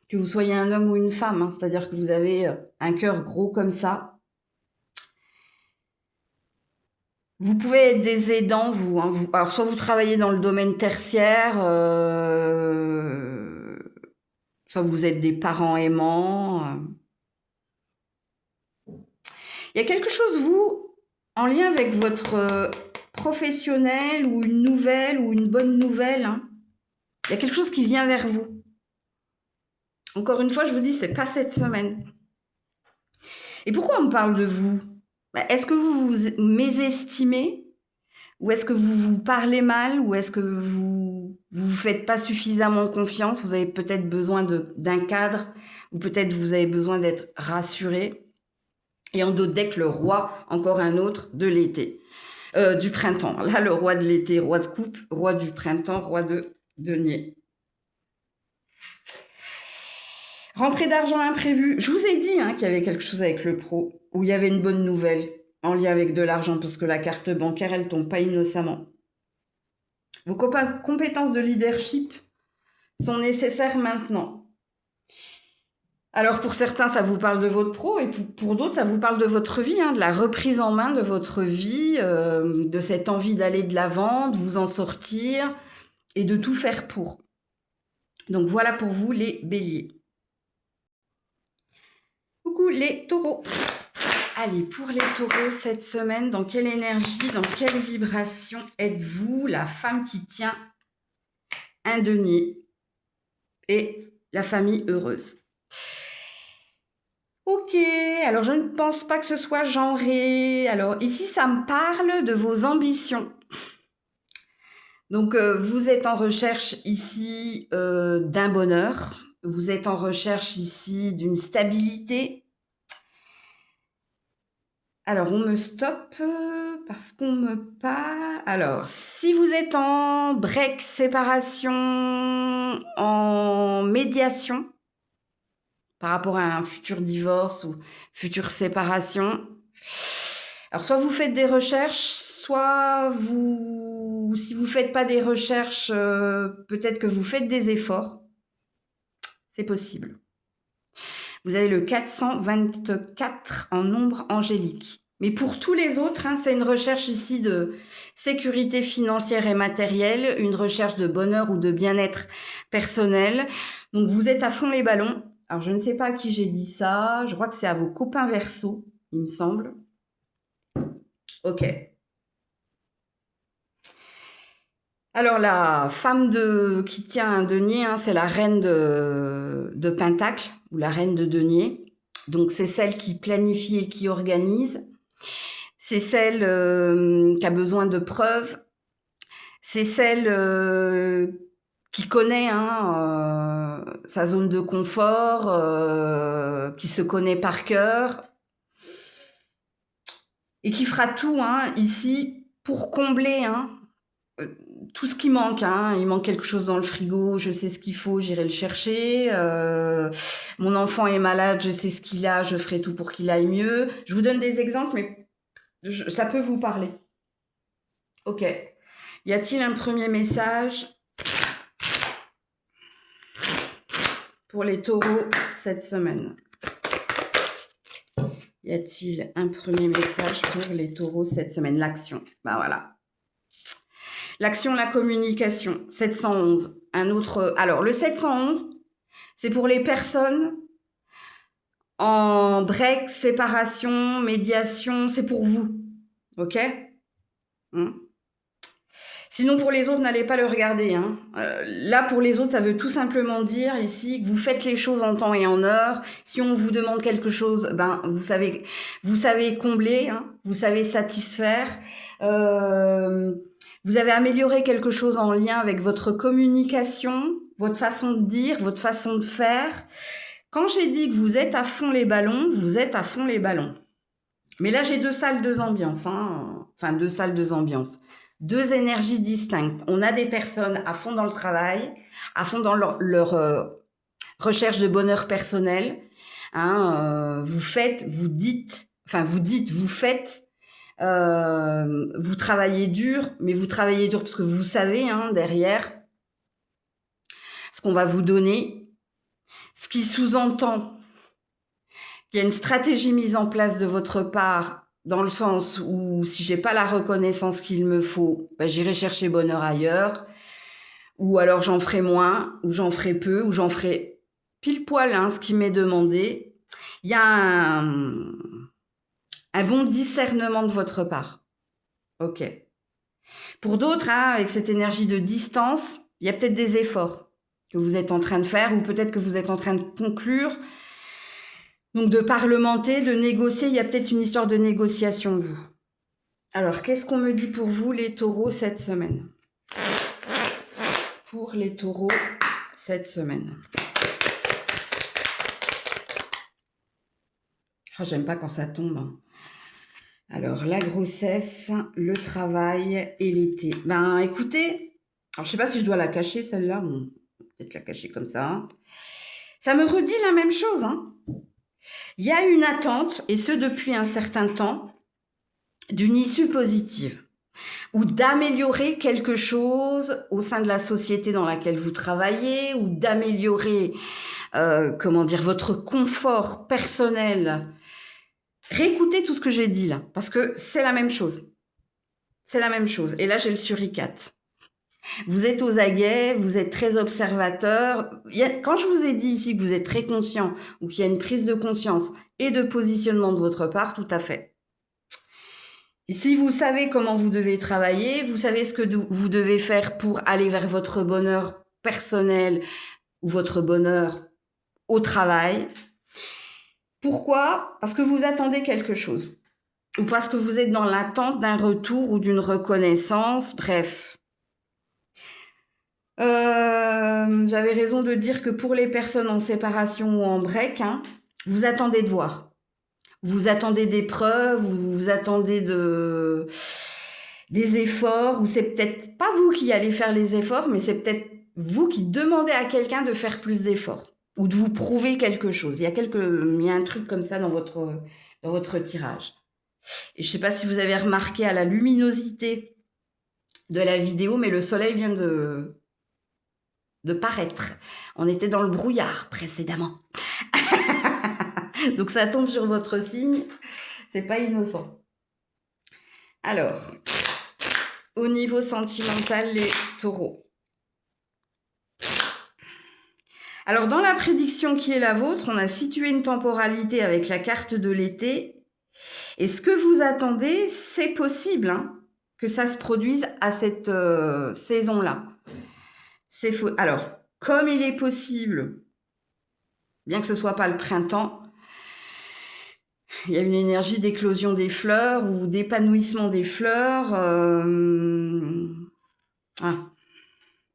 Que vous soyez un homme ou une femme, hein. C'est-à-dire que vous avez un cœur gros comme ça. Vous pouvez être des aidants, vous, hein. Alors soit vous travaillez dans le domaine tertiaire, soit vous êtes des parents aimants. Il y a quelque chose, vous, en lien avec votre professionnel ou une nouvelle ou une bonne nouvelle, hein. Il y a quelque chose qui vient vers vous. Encore une fois, je vous dis, c'est pas cette semaine. Et pourquoi on me parle de vous? Est-ce que vous vous mésestimez? Ou est-ce que vous vous parlez mal? Ou est-ce que vous vous faites pas suffisamment confiance? Vous avez peut-être besoin d'un cadre, ou peut-être vous avez besoin d'être rassuré. Et en d'autres decks, le roi, encore un autre, de l'été. Du printemps. Là, le roi de l'été, roi de coupe, roi du printemps, roi de denier. Rentrée d'argent imprévue. Je vous ai dit, hein, qu'il y avait quelque chose avec le pro, où il y avait une bonne nouvelle en lien avec de l'argent, parce que la carte bancaire, elle tombe pas innocemment. Vos compétences de leadership sont nécessaires maintenant. Alors pour certains, ça vous parle de votre pro, et pour d'autres, ça vous parle de votre vie, hein, de la reprise en main de votre vie, de cette envie d'aller de l'avant, de vous en sortir, et de tout faire pour. Donc voilà pour vous les béliers. Coucou les taureaux. Allez, pour les taureaux, cette semaine, dans quelle énergie, dans quelle vibration êtes-vous la femme qui tient un denier et la famille heureuse? Ok, alors je ne pense pas que ce soit genré. Alors ici, ça me parle de vos ambitions. Donc vous êtes en recherche ici d'un bonheur. Vous êtes en recherche ici d'une stabilité. Alors on me stoppe parce qu'on me parle. Alors si vous êtes en break, séparation, en médiation, par rapport à un futur divorce ou future séparation. Alors, soit vous faites des recherches, soit si vous ne faites pas des recherches, peut-être que vous faites des efforts. C'est possible. Vous avez le 424 en nombre angélique. Mais pour tous les autres, hein, c'est une recherche ici de sécurité financière et matérielle, une recherche de bonheur ou de bien-être personnel. Donc, vous êtes à fond les ballons. Alors, je ne sais pas à qui j'ai dit ça. Je crois que c'est à vos copains Verseaux, il me semble. Ok. Alors, la femme qui tient un denier, hein, c'est la reine de Pentacle, ou la reine de denier. Donc, c'est celle qui planifie et qui organise. C'est celle qui a besoin de preuves. C'est celle qui connaît sa zone de confort, qui se connaît par cœur et qui fera tout ici pour combler tout ce qui manque. Il manque quelque chose dans le frigo, je sais ce qu'il faut, j'irai le chercher. Mon enfant est malade, je sais ce qu'il a, je ferai tout pour qu'il aille mieux. Je vous donne des exemples, mais ça peut vous parler. Ok. Y a-t-il un premier message pour les taureaux cette semaine? Y a-t-il un premier message pour les taureaux cette semaine? L'action. Ben voilà. L'action, la communication. 711. Un autre. Alors, le 711, c'est pour les personnes en break, séparation, médiation. C'est pour vous. Ok? Sinon, pour les autres, n'allez pas le regarder. Là, pour les autres, ça veut tout simplement dire ici que vous faites les choses en temps et en heure. Si on vous demande quelque chose, ben vous savez combler, vous savez satisfaire. Vous avez amélioré quelque chose en lien avec votre communication, votre façon de dire, votre façon de faire. Quand j'ai dit que vous êtes à fond les ballons, vous êtes à fond les ballons. Mais là, j'ai 2 salles, 2 ambiances. Enfin, 2 salles, 2 ambiances. 2 énergies distinctes. On a des personnes à fond dans le travail, à fond dans leur recherche de bonheur personnel. Vous faites, vous dites, vous faites. Vous travaillez dur, mais vous travaillez dur parce que vous savez derrière ce qu'on va vous donner, ce qui sous-entend qu'il y a une stratégie mise en place de votre part, dans le sens où si j'ai pas la reconnaissance qu'il me faut, j'irai chercher bonheur ailleurs, ou alors j'en ferai moins, ou j'en ferai peu, ou j'en ferai pile poil ce qui m'est demandé. Il y a un bon discernement de votre part. Ok. Pour d'autres, avec cette énergie de distance, il y a peut-être des efforts que vous êtes en train de faire, ou peut-être que vous êtes en train de conclure. Donc de parlementer, de négocier, il y a peut-être une histoire de négociation, vous. Alors, qu'est-ce qu'on me dit pour vous, les taureaux, cette semaine? Pour les taureaux, cette semaine. Oh, j'aime pas quand ça tombe. Alors, la grossesse, le travail et l'été. Ben, écoutez, alors je sais pas si je dois la cacher, celle-là. Bon, peut-être la cacher comme ça. Ça me redit la même chose, Il y a une attente, et ce depuis un certain temps, d'une issue positive ou d'améliorer quelque chose au sein de la société dans laquelle vous travaillez ou d'améliorer, votre confort personnel. Réécoutez tout ce que j'ai dit là, parce que c'est la même chose. C'est la même chose. Et là, j'ai le suricate. Vous êtes aux aguets, vous êtes très observateur. Quand je vous ai dit ici que vous êtes très conscient ou qu'il y a une prise de conscience et de positionnement de votre part, tout à fait. Ici, vous savez comment vous devez travailler, vous savez ce que vous devez faire pour aller vers votre bonheur personnel ou votre bonheur au travail. Pourquoi? Parce que vous attendez quelque chose. Ou parce que vous êtes dans l'attente d'un retour ou d'une reconnaissance, bref. J'avais raison de dire que pour les personnes en séparation ou en break, vous attendez de voir. Vous attendez des preuves, vous attendez des efforts, ou c'est peut-être pas vous qui allez faire les efforts, mais c'est peut-être vous qui demandez à quelqu'un de faire plus d'efforts, ou de vous prouver quelque chose. Il y a un truc comme ça dans votre tirage. Et je sais pas si vous avez remarqué à la luminosité de la vidéo, mais le soleil vient de paraître. On était dans le brouillard précédemment. Donc ça tombe sur votre signe, c'est pas innocent. Alors, au niveau sentimental, les taureaux. Alors dans la prédiction qui est la vôtre, on a situé une temporalité avec la carte de l'été. Et ce que vous attendez, c'est possible que ça se produise à cette saison-là. C'est faux. Alors, comme il est possible, bien que ce soit pas le printemps, il y a une énergie d'éclosion des fleurs ou d'épanouissement des fleurs.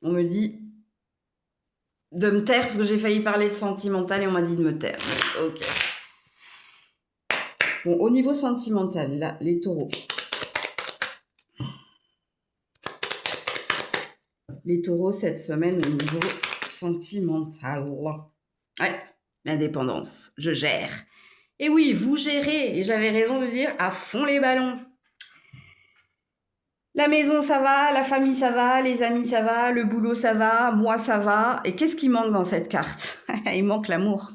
On me dit de me taire parce que j'ai failli parler de sentimental et on m'a dit de me taire. Ok. Bon, au niveau sentimental, là, les taureaux. Les taureaux, cette semaine, au niveau sentimental. Ouais, l'indépendance, je gère. Et oui, vous gérez, et j'avais raison de dire à fond les ballons. La maison, ça va, la famille, ça va, les amis, ça va, le boulot, ça va, moi, ça va. Et qu'est-ce qui manque dans cette carte? Il manque l'amour.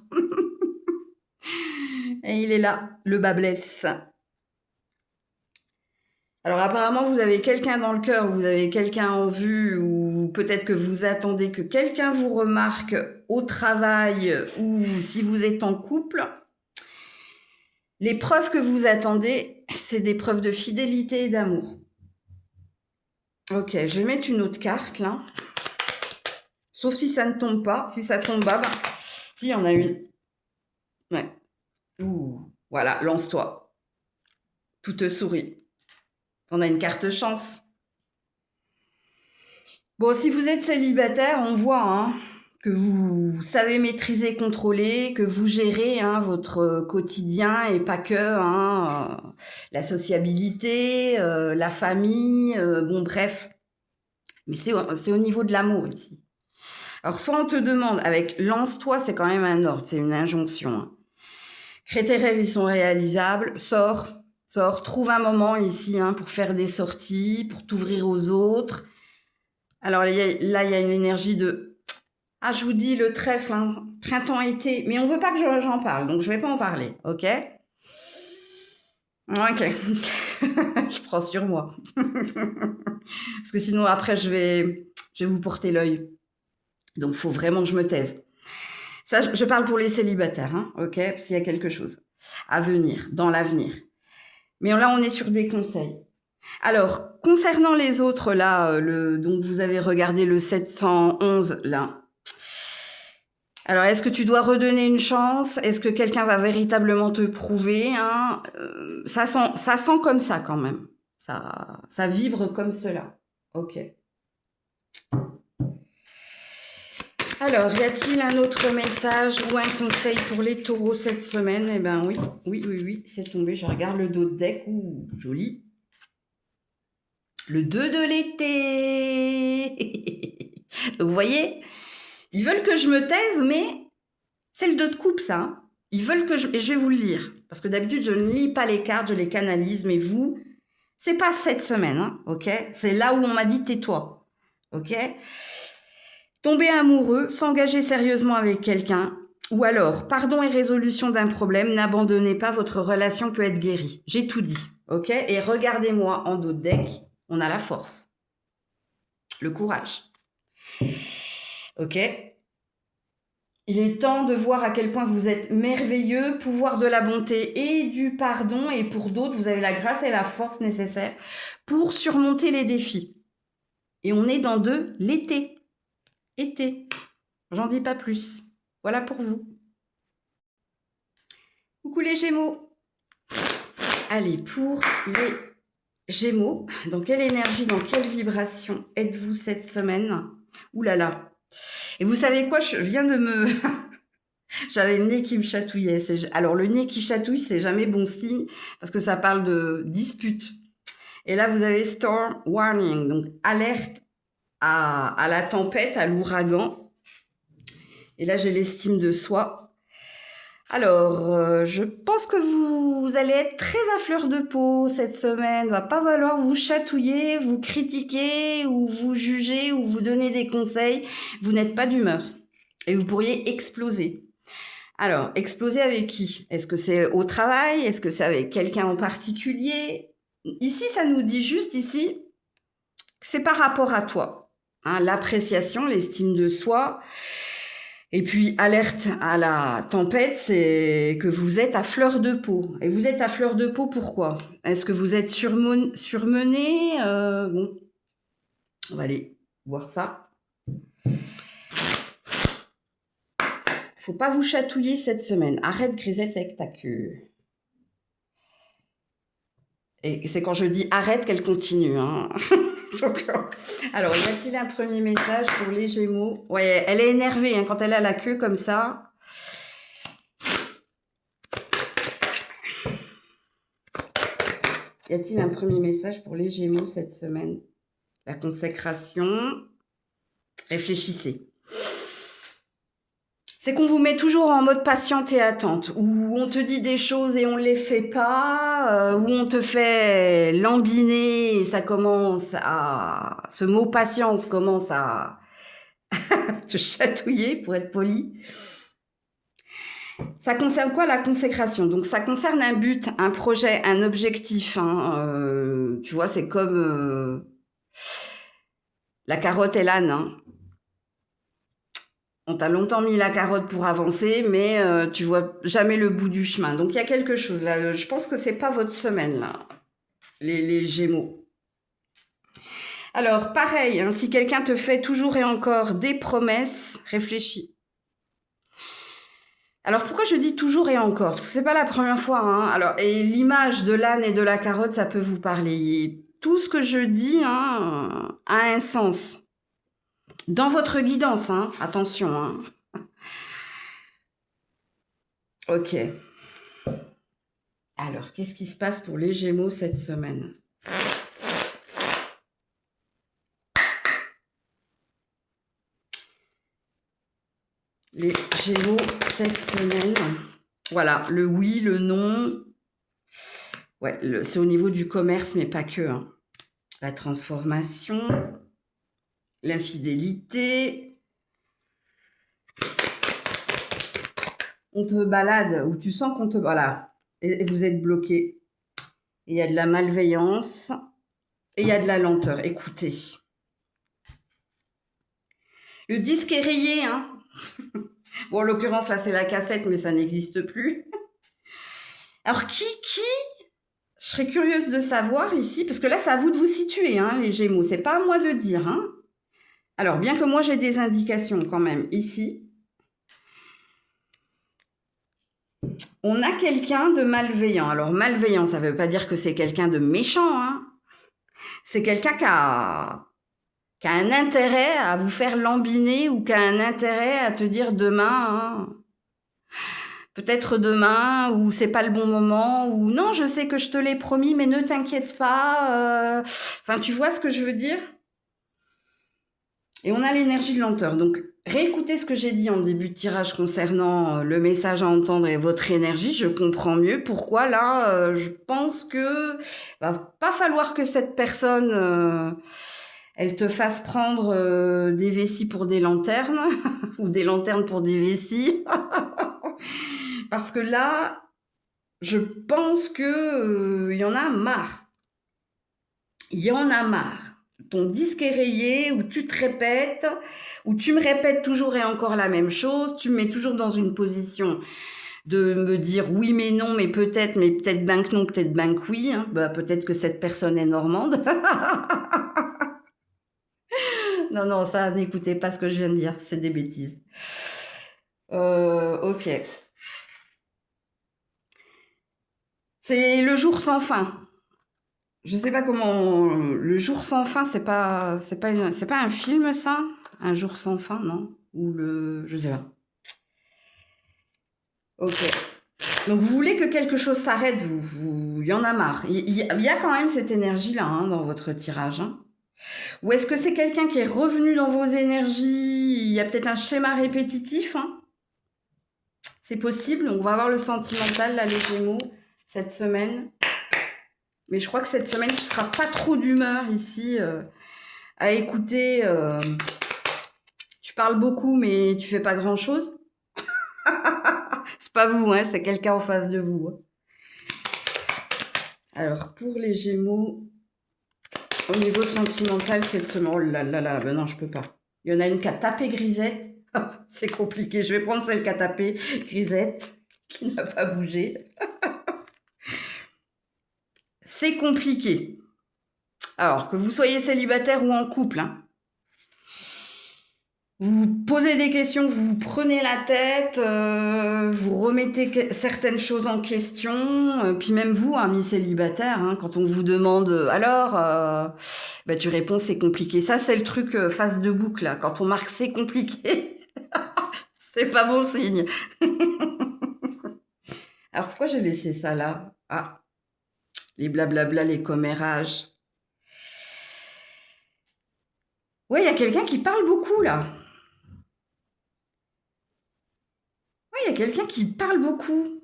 Et il est là, le bas blesse. Alors apparemment, vous avez quelqu'un dans le cœur, vous avez quelqu'un en vue, ou peut-être que vous attendez que quelqu'un vous remarque au travail, ou si vous êtes en couple. Les preuves que vous attendez, c'est des preuves de fidélité et d'amour. Ok, je vais mettre une autre carte, là. Sauf si ça ne tombe pas. Si ça tombe pas, bah, si, il y en a une. Ouais. Ouh, voilà, lance-toi. Tout te sourit. On a une carte chance. Bon, si vous êtes célibataire, on voit hein, que vous savez maîtriser, contrôler, que vous gérez hein, votre quotidien et pas que la sociabilité, la famille, bon bref. Mais c'est au niveau de l'amour ici. Alors, soit on te demande, avec lance-toi, c'est quand même un ordre, c'est une injonction. Hein. Crée tes rêves, ils sont réalisables. Sors, trouve un moment ici hein, pour faire des sorties, pour t'ouvrir aux autres. Alors là, il y a une énergie de... Ah, je vous dis, le trèfle, hein, printemps-été. Mais on veut pas que j'en parle, donc je vais pas en parler, ok? Ok. Je prends sur moi. Parce que sinon, après, je vais vous porter l'œil. Donc, il faut vraiment que je me taise. Ça, je parle pour les célibataires, hein, ok? Parce qu'il y a quelque chose à venir, dans l'avenir. Mais là, on est sur des conseils. Alors, concernant les autres, là, donc vous avez regardé le 711, là. Alors, est-ce que tu dois redonner une chance? Est-ce que quelqu'un va véritablement te prouver hein ça sent comme ça, quand même. Ça vibre comme cela. Ok. Alors, y a-t-il un autre message ou un conseil pour les taureaux cette semaine? Eh bien, oui, c'est tombé. Je regarde le dos de deck. Ouh, joli. Le 2 de l'été. Donc, vous voyez, ils veulent que je me taise, mais c'est le 2 de coupe, ça. Hein. Ils veulent que et je vais vous le lire. Parce que d'habitude, je ne lis pas les cartes, je les canalise. Mais vous, c'est pas cette semaine, hein, ok? C'est là où on m'a dit tais-toi, ok? Tomber amoureux, s'engager sérieusement avec quelqu'un, ou alors, pardon et résolution d'un problème, n'abandonnez pas, votre relation peut être guérie. J'ai tout dit, ok? Et regardez-moi en dos de deck, on a la force, le courage, ok? Il est temps de voir à quel point vous êtes merveilleux, pouvoir de la bonté et du pardon, et pour d'autres, vous avez la grâce et la force nécessaires pour surmonter les défis. Et on est dans de l'été. Été. J'en dis pas plus. Voilà pour vous. Coucou les Gémeaux. Allez, pour les Gémeaux, dans quelle énergie, dans quelle vibration êtes-vous cette semaine? Ouh là là. Et vous savez quoi, je viens de me... J'avais le nez qui me chatouillait. Alors, le nez qui chatouille, c'est jamais bon signe parce que ça parle de dispute. Et là, vous avez Storm Warning, donc alerte à la tempête, à l'ouragan. Et là, j'ai l'estime de soi. Alors, je pense que vous allez être très à fleur de peau cette semaine. Il va pas falloir vous chatouiller, vous critiquer ou vous juger ou vous donner des conseils. Vous n'êtes pas d'humeur et vous pourriez exploser. Alors, exploser avec qui? Est-ce que c'est au travail? Est-ce que c'est avec quelqu'un en particulier? Ici, ça nous dit juste ici que c'est par rapport à toi. Hein, l'appréciation, l'estime de soi. Et puis, alerte à la tempête, c'est que vous êtes à fleur de peau. Et vous êtes à fleur de peau, pourquoi? Est-ce que vous êtes surmené? Bon, on va aller voir ça. Faut pas vous chatouiller cette semaine. Arrête, grisette avec ta queue. Et c'est quand je dis arrête qu'elle continue, hein. Donc, alors, y a-t-il un premier message pour les Gémeaux? Ouais, elle est énervée hein, quand elle a la queue comme ça. Y a-t-il un premier message pour les Gémeaux cette semaine? La consécration. Réfléchissez. C'est qu'on vous met toujours en mode patiente et attente, où on te dit des choses et on ne les fait pas, où on te fait lambiner et ça commence à... Ce mot patience commence à te chatouiller, pour être poli. Ça concerne quoi la consécration? Donc ça concerne un but, un projet, un objectif. Hein, tu vois, c'est comme la carotte et l'âne. Hein. On t'a longtemps mis la carotte pour avancer, mais tu vois jamais le bout du chemin. Donc il y a quelque chose là. Je pense que c'est pas votre semaine là, les Gémeaux. Alors pareil, hein, si quelqu'un te fait toujours et encore des promesses, réfléchis. Alors pourquoi je dis toujours et encore? Parce que c'est pas la première fois. Hein. Alors et l'image de l'âne et de la carotte, ça peut vous parler. Tout ce que je dis hein, a un sens. Dans votre guidance, hein, attention. Hein. Ok. Alors, qu'est-ce qui se passe pour les Gémeaux cette semaine? Les Gémeaux cette semaine. Voilà, le oui, le non. Ouais, c'est au niveau du commerce, mais pas que. Hein. La transformation, l'infidélité. On te balade, ou tu sens qu'on te... Voilà, et vous êtes bloqué. Il y a de la malveillance et il y a de la lenteur. Écoutez. Le disque est rayé, hein. Bon, en l'occurrence, là, c'est la cassette, mais ça n'existe plus. Alors, qui Je serais curieuse de savoir ici, parce que là, c'est à vous de vous situer, hein, les Gémeaux. C'est pas à moi de dire, hein. Alors, bien que moi, j'ai des indications quand même ici. On a quelqu'un de malveillant. Alors, malveillant, ça veut pas dire que c'est quelqu'un de méchant, hein. C'est quelqu'un qui a un intérêt à vous faire lambiner ou qui a un intérêt à te dire demain, hein, peut-être demain, ou c'est pas le bon moment, ou non, je sais que je te l'ai promis, mais ne t'inquiète pas. Enfin, tu vois ce que je veux dire? Et on a l'énergie de lenteur. Donc, réécoutez ce que j'ai dit en début de tirage concernant le message à entendre et votre énergie. Je comprends mieux pourquoi là, je pense que va pas falloir que cette personne, elle te fasse prendre des vessies pour des lanternes ou des lanternes pour des vessies. Parce que là, je pense que y en a marre. Il y en a marre. Ton disque est rayé, ou tu te répètes, ou tu me répètes toujours et encore la même chose, tu me mets toujours dans une position de me dire oui mais non, mais peut-être ben que non, peut-être ben que oui, hein. Bah, peut-être que cette personne est normande. Non, non, ça, n'écoutez pas ce que je viens de dire, c'est des bêtises. Ok. C'est le jour sans fin. Je sais pas comment... Le jour sans fin, c'est pas un film, ça? Un jour sans fin, non? Ou le... Je sais pas. Ok. Donc, vous voulez que quelque chose s'arrête, il y en a marre. Il y a quand même cette énergie-là hein, dans votre tirage. Hein. Ou est-ce que c'est quelqu'un qui est revenu dans vos énergies? Il y a peut-être un schéma répétitif. Hein. C'est possible. On va avoir le sentimental, là, les Gémeaux, cette semaine. Mais je crois que cette semaine, tu ne seras pas trop d'humeur ici à écouter. Tu parles beaucoup, mais tu fais pas grand-chose. C'est pas vous, hein, c'est quelqu'un en face de vous. Hein. Alors, pour les Gémeaux, au niveau sentimental, cette semaine... Oh là là là, ben non, je peux pas. Il y en a une qui a tapé Grisette. C'est compliqué. Je vais prendre celle qui a tapé Grisette, qui n'a pas bougé. C'est compliqué. Alors, que vous soyez célibataire ou en couple, hein. Vous vous posez des questions, vous vous prenez la tête, vous remettez certaines choses en question, puis même vous, amis célibataires, hein, quand on vous demande alors, bah, tu réponds c'est compliqué. Ça, c'est le truc face de boucle, là. Quand on marque c'est compliqué, c'est pas bon signe. Alors pourquoi j'ai laissé ça là? Ah, les blablabla, les commérages. Ouais, il y a quelqu'un qui parle beaucoup là. Ouais, il y a quelqu'un qui parle beaucoup.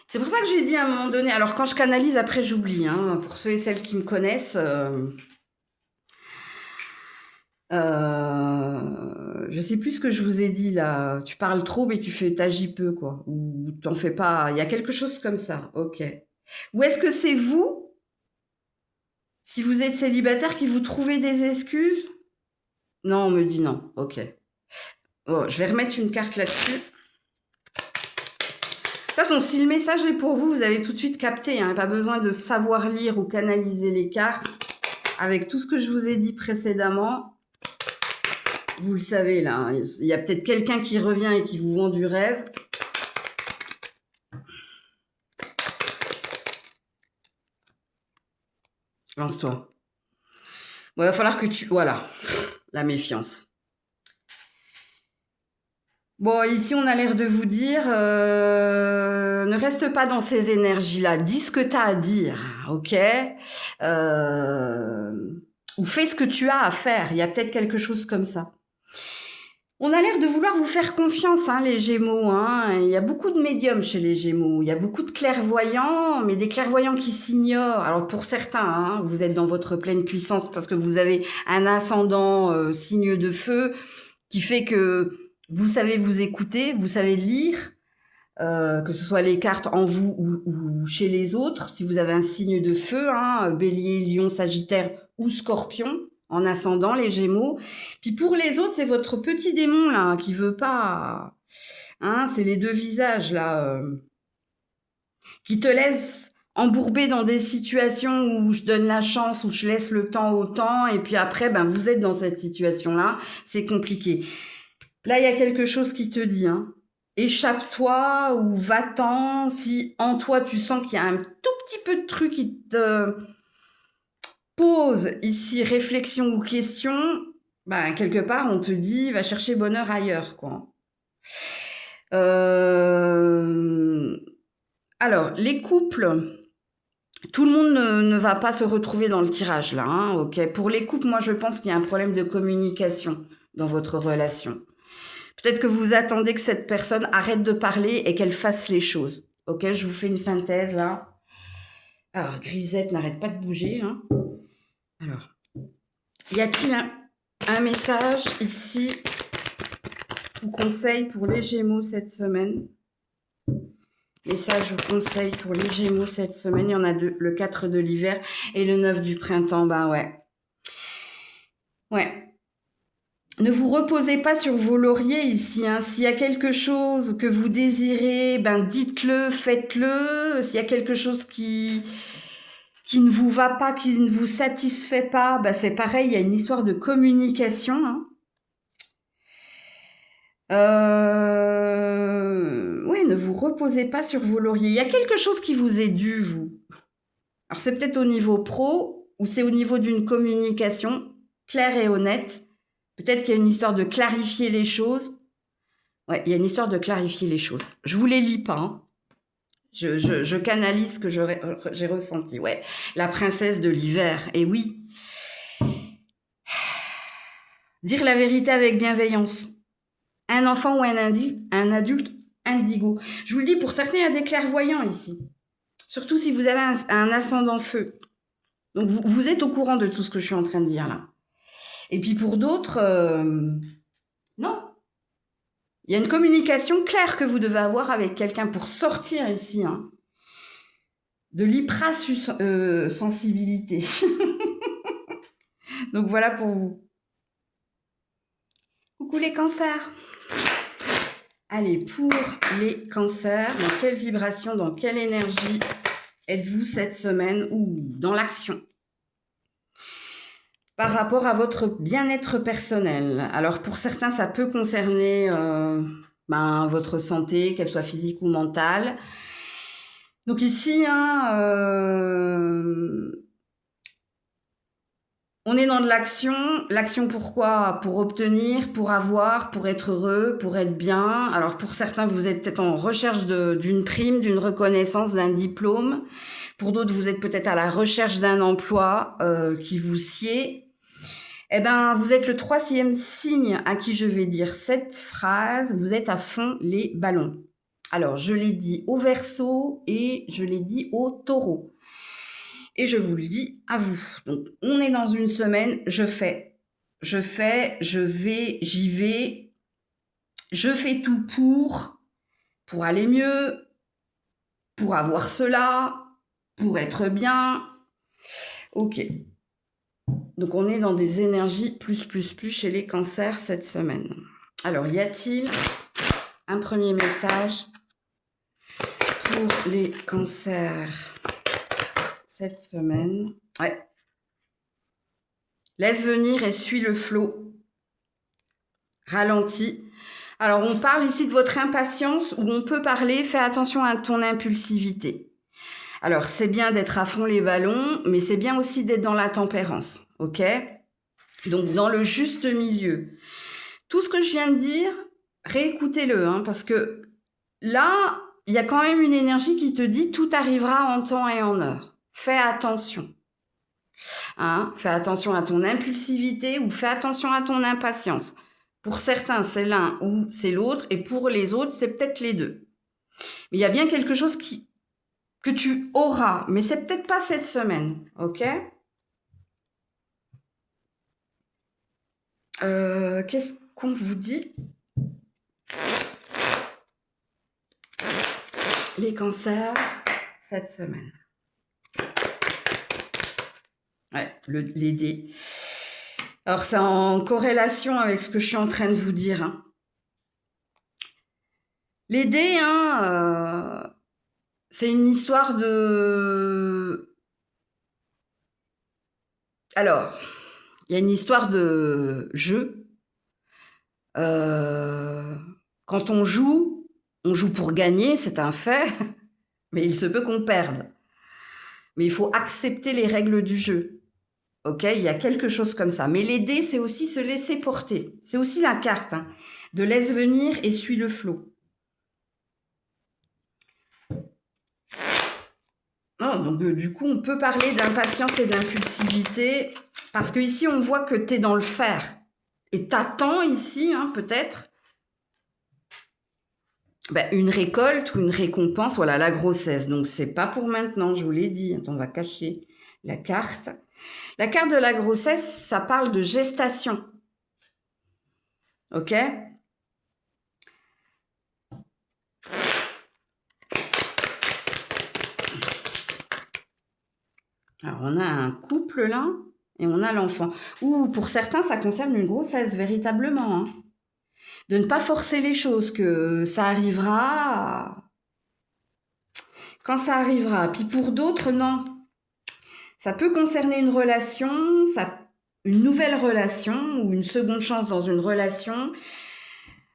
C'est pour ça que j'ai dit à un moment donné, alors quand je canalise, après j'oublie, hein, pour ceux et celles qui me connaissent, je sais plus ce que je vous ai dit là, tu parles trop mais t'agis peu quoi, ou t'en fais pas, il y a quelque chose comme ça, ok. Ou est-ce que c'est vous, si vous êtes célibataire, qui vous trouvez des excuses? Non, on me dit non, ok. Oh, je vais remettre une carte là-dessus. De toute façon, si le message est pour vous, vous avez tout de suite capté. Hein, pas besoin de savoir lire ou canaliser les cartes. Avec tout ce que je vous ai dit précédemment, vous le savez là. Hein, il y a peut-être quelqu'un qui revient et qui vous vend du rêve. Lance-toi. Bon, il va falloir que tu... Voilà, la méfiance. Bon, ici, on a l'air de vous dire, ne reste pas dans ces énergies-là. Dis ce que tu as à dire, ok? Ou fais ce que tu as à faire. Il y a peut-être quelque chose comme ça. On a l'air de vouloir vous faire confiance, hein, les Gémeaux. Hein. Il y a beaucoup de médiums chez les Gémeaux. Il y a beaucoup de clairvoyants, mais des clairvoyants qui s'ignorent. Alors pour certains, hein, vous êtes dans votre pleine puissance parce que vous avez un ascendant signe de feu qui fait que vous savez vous écouter, vous savez lire, que ce soit les cartes en vous ou chez les autres. Si vous avez un signe de feu, hein, Bélier, Lion, Sagittaire ou Scorpion, en ascendant, les Gémeaux. Puis pour les autres, c'est votre petit démon là qui veut pas. Hein, c'est les deux visages là qui te laissent embourbé dans des situations où je donne la chance, où je laisse le temps au temps, et puis après, ben vous êtes dans cette situation là, c'est compliqué. Là, il y a quelque chose qui te dit, hein, échappe-toi ou va-t'en. Si en toi tu sens qu'il y a un tout petit peu de truc qui te pose ici réflexion ou question, ben, quelque part on te dit va chercher bonheur ailleurs, quoi. Alors, les couples, tout le monde ne va pas se retrouver dans le tirage là, hein, ok. Pour les couples, moi je pense qu'il y a un problème de communication dans votre relation. Peut-être que vous attendez que cette personne arrête de parler et qu'elle fasse les choses. Ok, je vous fais une synthèse là. Alors, Grisette n'arrête pas de bouger. Hein. Alors, y a-t-il un message ici ou conseil pour les Gémeaux cette semaine? Message ou conseil pour les Gémeaux cette semaine. Il y en a deux, le 4 de l'hiver et le 9 du printemps. Ben ouais. Ouais. Ne vous reposez pas sur vos lauriers ici. Hein. S'il y a quelque chose que vous désirez, ben dites-le, faites-le. S'il y a quelque chose qui ne vous va pas, qui ne vous satisfait pas, ben c'est pareil, il y a une histoire de communication. Hein. Oui, ne vous reposez pas sur vos lauriers. Il y a quelque chose qui vous est dû, vous. Alors c'est peut-être au niveau pro ou c'est au niveau d'une communication claire et honnête. Peut-être qu'il y a une histoire de clarifier les choses. Ouais, il y a une histoire de clarifier les choses. Je vous les lis pas. Hein. Je canalise ce que j'ai ressenti. Ouais, la princesse de l'hiver. Et oui. Dire la vérité avec bienveillance. Un enfant ou un adulte indigo. Je vous le dis, pour certains, il y a des clairvoyants ici. Surtout si vous avez un ascendant feu. Donc vous êtes au courant de tout ce que je suis en train de dire là. Et puis pour d'autres, non. Il y a une communication claire que vous devez avoir avec quelqu'un pour sortir ici, hein, de l'hypersensibilité. Donc voilà pour vous. Coucou les cancers. Allez, pour les cancers, dans quelle vibration, dans quelle énergie êtes-vous cette semaine ou dans l'action? par rapport à votre bien-être personnel. Alors pour certains, ça peut concerner votre santé, qu'elle soit physique ou mentale. Donc ici, on est dans de l'action. L'action pourquoi? Pour obtenir, pour avoir, pour être heureux, pour être bien. Alors pour certains, vous êtes peut-être en recherche d'une prime, d'une reconnaissance, d'un diplôme. Pour d'autres, vous êtes peut-être à la recherche d'un emploi qui vous sied. Eh ben, vous êtes le 3e signe à qui je vais dire cette phrase. Vous êtes à fond les ballons. Alors, je l'ai dit au Verseau et je l'ai dit au Taureau. Et je vous le dis à vous. Donc, on est dans une semaine, je fais, je vais, j'y vais. Je fais tout pour aller mieux, pour avoir cela, pour être bien. Ok. Donc, on est dans des énergies plus chez les cancers cette semaine. Alors, y a-t-il un premier message pour les cancers cette semaine? Ouais. Laisse venir et suis le flot. Ralentis. Alors, on parle ici de votre impatience, ou on peut parler, fais attention à ton impulsivité. Alors, c'est bien d'être à fond les ballons, mais c'est bien aussi d'être dans la tempérance, ok? Donc, dans le juste milieu. Tout ce que je viens de dire, réécoutez-le, parce que là, il y a quand même une énergie qui te dit tout arrivera en temps et en heure. Fais attention. Fais attention à ton impulsivité ou fais attention à ton impatience. Pour certains, c'est l'un ou c'est l'autre, et pour les autres, c'est peut-être les deux. Mais il y a bien quelque chose que tu auras, mais c'est peut-être pas cette semaine, ok? Qu'est-ce qu'on vous dit? Les cancers, cette semaine. Ouais, les dés. Alors, c'est en corrélation avec ce que je suis en train de vous dire. Les dés, c'est une histoire de... Alors, il y a une histoire de jeu. Quand on joue pour gagner, c'est un fait, mais il se peut qu'on perde. Mais il faut accepter les règles du jeu. Ok, il y a quelque chose comme ça. Mais les dés, c'est aussi se laisser porter. C'est aussi la carte de laisse venir et suis le flot. Donc du coup, on peut parler d'impatience et d'impulsivité parce que ici, on voit que tu es dans le faire. Et t'attends ici, peut-être, une récolte ou une récompense. Voilà, la grossesse. Donc, c'est pas pour maintenant, je vous l'ai dit. Attends, on va cacher la carte. La carte de la grossesse, ça parle de gestation. Ok? Alors, on a un couple là et on a l'enfant. Ou pour certains, ça concerne une grossesse, véritablement. De ne pas forcer les choses, que ça arrivera quand ça arrivera. Puis pour d'autres, non. Ça peut concerner une relation, une nouvelle relation ou une seconde chance dans une relation.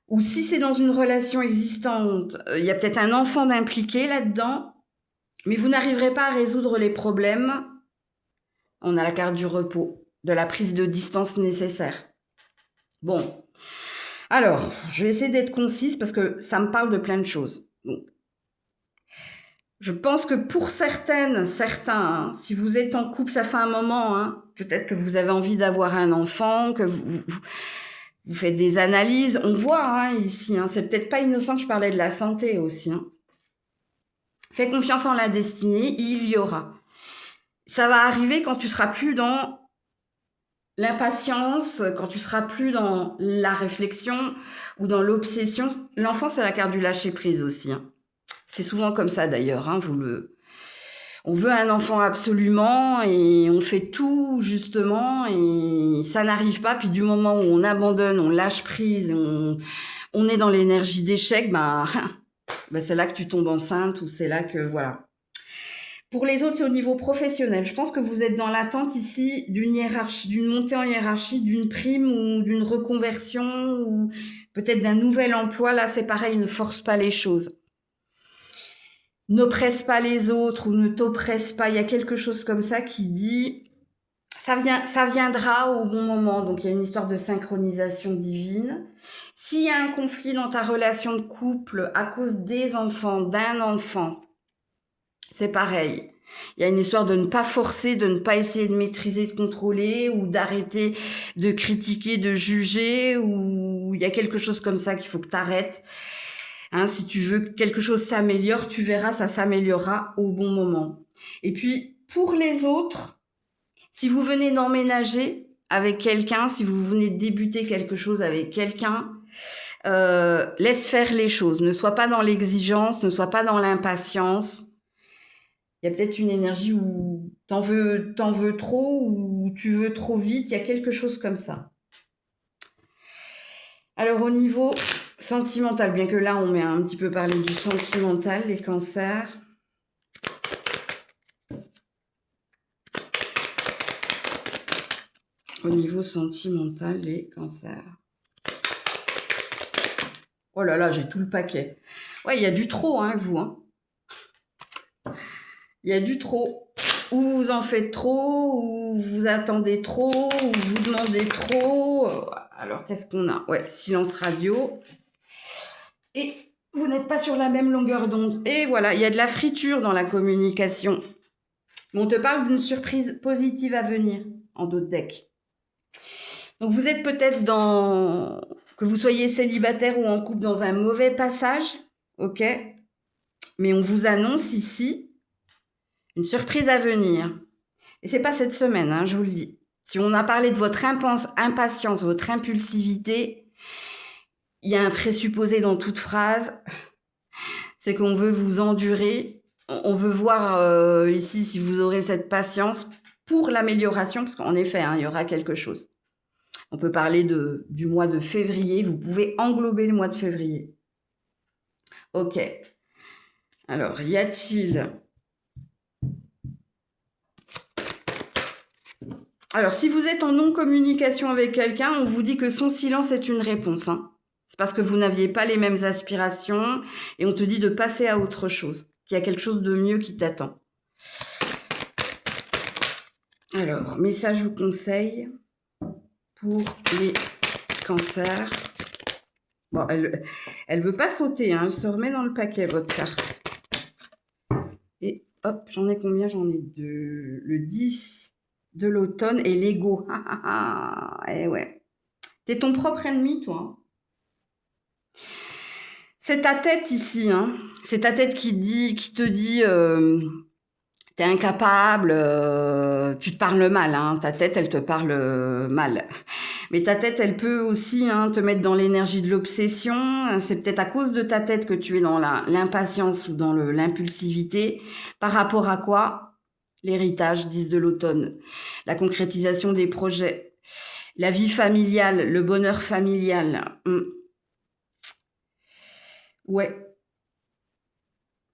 Ou si c'est dans une relation existante, il y a peut-être un enfant d'impliqué là-dedans, mais vous n'arriverez pas à résoudre les problèmes. On a la carte du repos, de la prise de distance nécessaire. Bon, alors, je vais essayer d'être concise parce que ça me parle de plein de choses. Donc, je pense que pour certains, si vous êtes en couple, ça fait un moment, peut-être que vous avez envie d'avoir un enfant, que vous faites des analyses. On voit ici, c'est peut-être pas innocent que je parlais de la santé aussi. Fais confiance en la destinée, il y aura. Ça va arriver quand tu seras plus dans l'impatience, quand tu seras plus dans la réflexion ou dans l'obsession. L'enfant, c'est la carte du lâcher-prise aussi. C'est souvent comme ça d'ailleurs. On veut un enfant absolument et on fait tout justement et ça n'arrive pas. Puis du moment où on abandonne, on lâche prise, on est dans l'énergie d'échec, c'est là que tu tombes enceinte ou c'est là que voilà. Pour les autres, c'est au niveau professionnel. Je pense que vous êtes dans l'attente ici d'une hiérarchie, d'une montée en hiérarchie, d'une prime ou d'une reconversion ou peut-être d'un nouvel emploi. Là, c'est pareil, ne force pas les choses. N'oppresse pas les autres ou ne t'oppresse pas. Il y a quelque chose comme ça qui dit ça viendra au bon moment. Donc, il y a une histoire de synchronisation divine. S'il y a un conflit dans ta relation de couple à cause des enfants, d'un enfant, c'est pareil. Il y a une histoire de ne pas forcer, de ne pas essayer de maîtriser, de contrôler ou d'arrêter de critiquer, de juger, ou il y a quelque chose comme ça qu'il faut que tu arrêtes. Hein, si tu veux que quelque chose s'améliore, tu verras, ça s'améliorera au bon moment. Et puis, pour les autres, si vous venez d'emménager avec quelqu'un, si vous venez de débuter quelque chose avec quelqu'un, laisse faire les choses. Ne sois pas dans l'exigence, ne sois pas dans l'impatience. Il y a peut-être une énergie où t'en veux trop, ou tu veux trop vite. Il y a quelque chose comme ça. Alors, au niveau sentimental, bien que là, on met un petit peu parler du sentimental, les cancers. Au niveau sentimental, les cancers. Oh là là, j'ai tout le paquet. Ouais, il y a du trop, hein, vous. Hein. Il y a du trop. Ou vous en faites trop, ou vous attendez trop, ou vous demandez trop. Alors, qu'est-ce qu'on a? Ouais, silence radio. Et vous n'êtes pas sur la même longueur d'onde. Et voilà, il y a de la friture dans la communication. On te parle d'une surprise positive à venir en dos de deck. Donc, vous êtes peut-être dans... Que vous soyez célibataire ou en couple dans un mauvais passage, ok? Mais on vous annonce ici une surprise à venir. Et c'est pas cette semaine, hein, je vous le dis. Si on a parlé de votre impatience, votre impulsivité, il y a un présupposé dans toute phrase, c'est qu'on veut vous endurer. On veut voir ici si vous aurez cette patience pour l'amélioration, parce qu'en effet, hein, il y aura quelque chose. On peut parler du mois de février. Vous pouvez englober le mois de février. Ok. Alors, y a-t-il... Alors, si vous êtes en non-communication avec quelqu'un, on vous dit que son silence est une réponse. Hein. C'est parce que vous n'aviez pas les mêmes aspirations et on te dit de passer à autre chose, qu'il y a quelque chose de mieux qui t'attend. Alors, message ou conseil pour les cancers. Bon, elle veut pas sauter, hein, elle se remet dans le paquet, votre carte. Et hop, j'en ai combien? J'en ai deux. Le 10 de l'automne et l'ego. Eh ouais. T'es ton propre ennemi, toi. C'est ta tête ici, hein. C'est ta tête qui te dit t'es incapable, tu te parles mal, hein. Ta tête, elle te parle mal. Mais ta tête, elle peut aussi te mettre dans l'énergie de l'obsession. C'est peut-être à cause de ta tête que tu es dans l'impatience ou dans l'impulsivité. Par rapport à quoi? L'héritage, 10 de l'automne. La concrétisation des projets. La vie familiale, le bonheur familial. Ouais.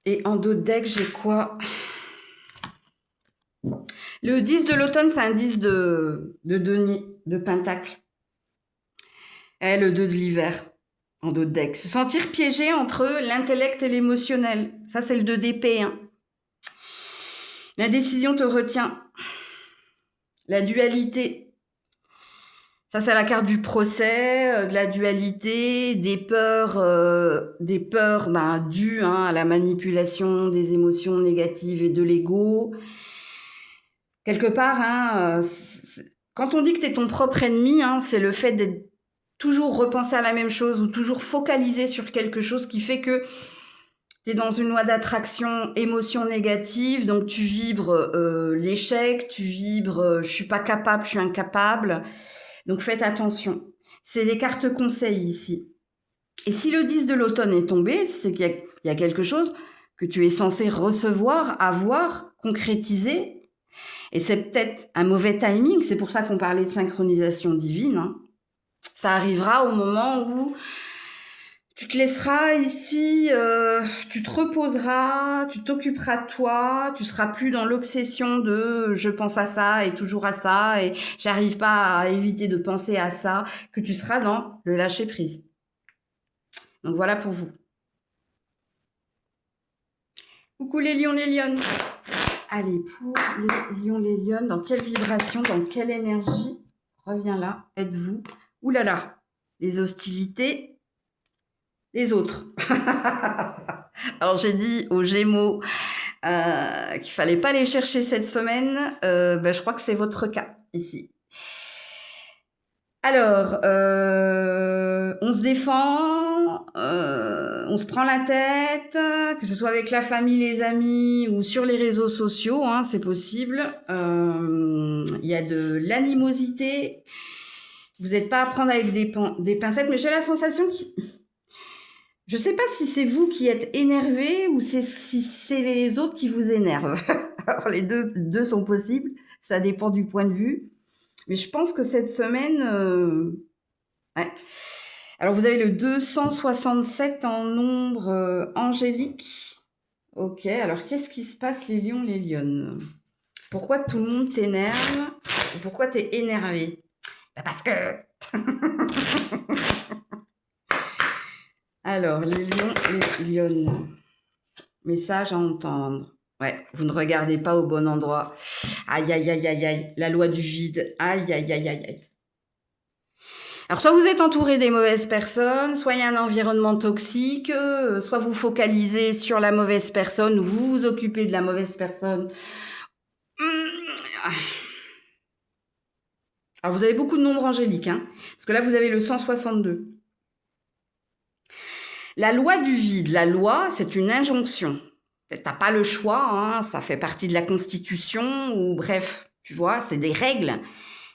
Et en dos de deck, j'ai quoi? Le 10 de l'automne, c'est un 10 de denier, de pentacle. Et le 2 de l'hiver, en dos de deck. Se sentir piégé entre l'intellect et l'émotionnel. Ça, c'est le 2 d'épée. Hein. L'indécision te retient. La dualité. Ça, c'est la carte du procès, de la dualité, des peurs dues à la manipulation des émotions négatives et de l'ego. Quelque part, quand on dit que tu es ton propre ennemi, c'est le fait d'être toujours repenser à la même chose ou toujours focaliser sur quelque chose qui fait que tu es dans une loi d'attraction, émotion négative, donc tu vibres l'échec, tu vibres je suis pas capable, je suis incapable. Donc faites attention. C'est des cartes conseils ici. Et si le 10 de l'automne est tombé, c'est qu'il y a quelque chose que tu es censé recevoir, avoir, concrétiser. Et c'est peut-être un mauvais timing, c'est pour ça qu'on parlait de synchronisation divine. Ça arrivera au moment où Tu te laisseras ici, tu te reposeras, tu t'occuperas de toi, tu seras plus dans l'obsession de je pense à ça et toujours à ça et j'arrive pas à éviter de penser à ça, que tu seras dans le lâcher prise. Donc voilà pour vous. Coucou les lions, les lionnes. Allez, pour les lions, les lionnes, dans quelle vibration, dans quelle énergie, reviens là, êtes-vous? Ouh là là, les hostilités, les autres. Alors j'ai dit aux Gémeaux qu'il fallait pas les chercher cette semaine. Je crois que c'est votre cas ici. Alors, on se défend, on se prend la tête, que ce soit avec la famille, les amis ou sur les réseaux sociaux, hein, c'est possible. Il y a de l'animosité. Vous n'êtes pas à prendre avec des pincettes, mais j'ai la sensation que... Je sais pas si c'est vous qui êtes énervé ou si c'est les autres qui vous énervent. Alors les deux sont possibles, ça dépend du point de vue. Mais je pense que cette semaine... ouais. Alors vous avez le 267 en nombre angélique. Ok, alors qu'est-ce qui se passe les lions, les lionnes? Pourquoi tout le monde t'énerve? Pourquoi t'es énervé? Parce que... Alors, les lions, les lionnes. Message à entendre. Ouais, vous ne regardez pas au bon endroit. Aïe, aïe, aïe, aïe, aïe. La loi du vide. Aïe, aïe, aïe, aïe, aïe. Alors, soit vous êtes entouré des mauvaises personnes, soit il y a un environnement toxique, soit vous focalisez sur la mauvaise personne ou vous vous occupez de la mauvaise personne. Alors, vous avez beaucoup de nombres angéliques, hein, parce que là, vous avez le 162. La loi du vide, la loi, c'est une injonction. T'as pas le choix, hein, ça fait partie de la Constitution, ou bref, tu vois, c'est des règles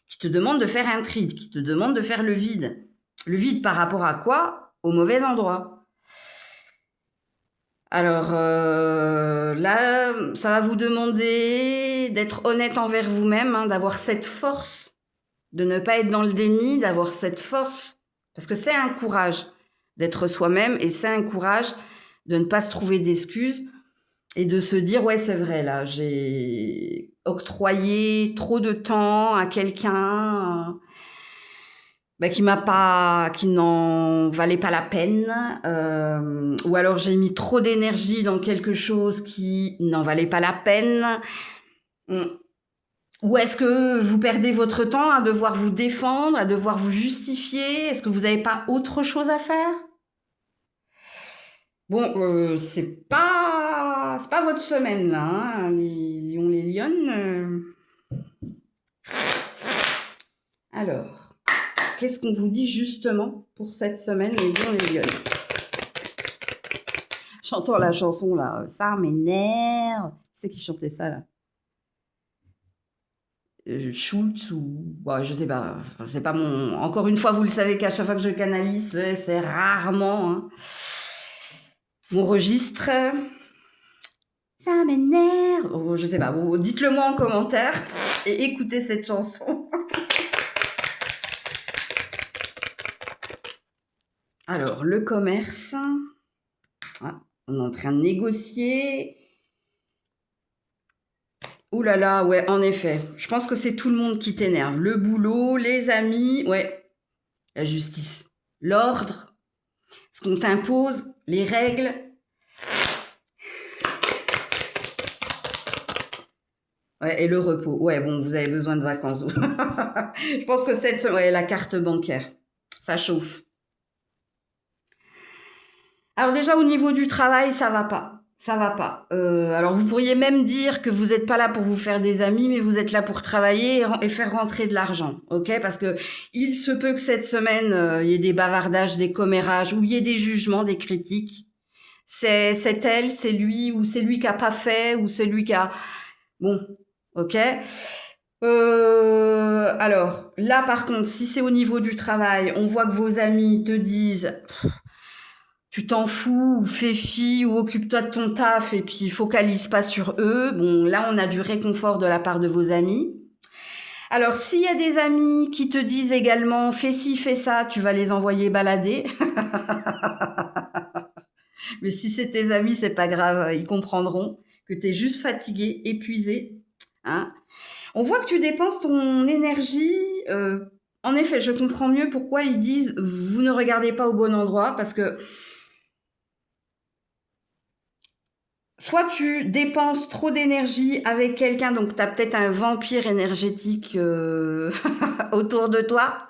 qui te demandent de faire un tri, qui te demandent de faire le vide. Le vide par rapport à quoi? Au mauvais endroit. Alors là, ça va vous demander d'être honnête envers vous-même, hein, d'avoir cette force, de ne pas être dans le déni, d'avoir cette force, parce que c'est un courage d'être soi-même et c'est un courage de ne pas se trouver d'excuses et de se dire ouais c'est vrai là j'ai octroyé trop de temps à quelqu'un qui n'en valait pas la peine ou alors j'ai mis trop d'énergie dans quelque chose qui n'en valait pas la peine. Ou est-ce que vous perdez votre temps à devoir vous défendre, à devoir vous justifier? Est-ce que vous n'avez pas autre chose à faire? Bon, c'est pas votre semaine là, hein, les lions, les lionnes. Alors, qu'est-ce qu'on vous dit justement pour cette semaine, les lions, les lionnes? J'entends la chanson là, ça m'énerve. Qui c'est qui chantait ça là? Schultz ou je sais pas, c'est pas mon. Encore une fois, vous le savez qu'à chaque fois que je canalise, c'est rarement hein, mon registre. Ça m'énerve. Oh, je sais pas, dites-le moi en commentaire et écoutez cette chanson. Alors, le commerce. Ah, on est en train de négocier. Ouh là là, ouais, en effet. Je pense que c'est tout le monde qui t'énerve. Le boulot, les amis, ouais. La justice, l'ordre, ce qu'on t'impose, les règles. Ouais, et le repos. Ouais, bon, vous avez besoin de vacances. Je pense que la carte bancaire, ça chauffe. Alors déjà, au niveau du travail, ça va pas. Ça va pas. Alors vous pourriez même dire que vous n'êtes pas là pour vous faire des amis, mais vous êtes là pour travailler et faire rentrer de l'argent, ok? Parce que il se peut que cette semaine, il y ait des bavardages, des commérages, ou il y ait des jugements, des critiques. C'est elle, c'est lui, ou c'est lui qui a pas fait, ou c'est lui qui a... Bon, ok? Alors, là par contre, si c'est au niveau du travail, on voit que vos amis te disent... Tu t'en fous, ou fais fi, ou occupe-toi de ton taf, et puis focalise pas sur eux. Bon, là, on a du réconfort de la part de vos amis. Alors, s'il y a des amis qui te disent également fais ci, fais ça, tu vas les envoyer balader. Mais si c'est tes amis, c'est pas grave, ils comprendront que tu es juste fatigué, épuisé. Hein. On voit que tu dépenses ton énergie. En effet, je comprends mieux pourquoi ils disent vous ne regardez pas au bon endroit, parce que soit tu dépenses trop d'énergie avec quelqu'un, donc tu as peut-être un vampire énergétique autour de toi.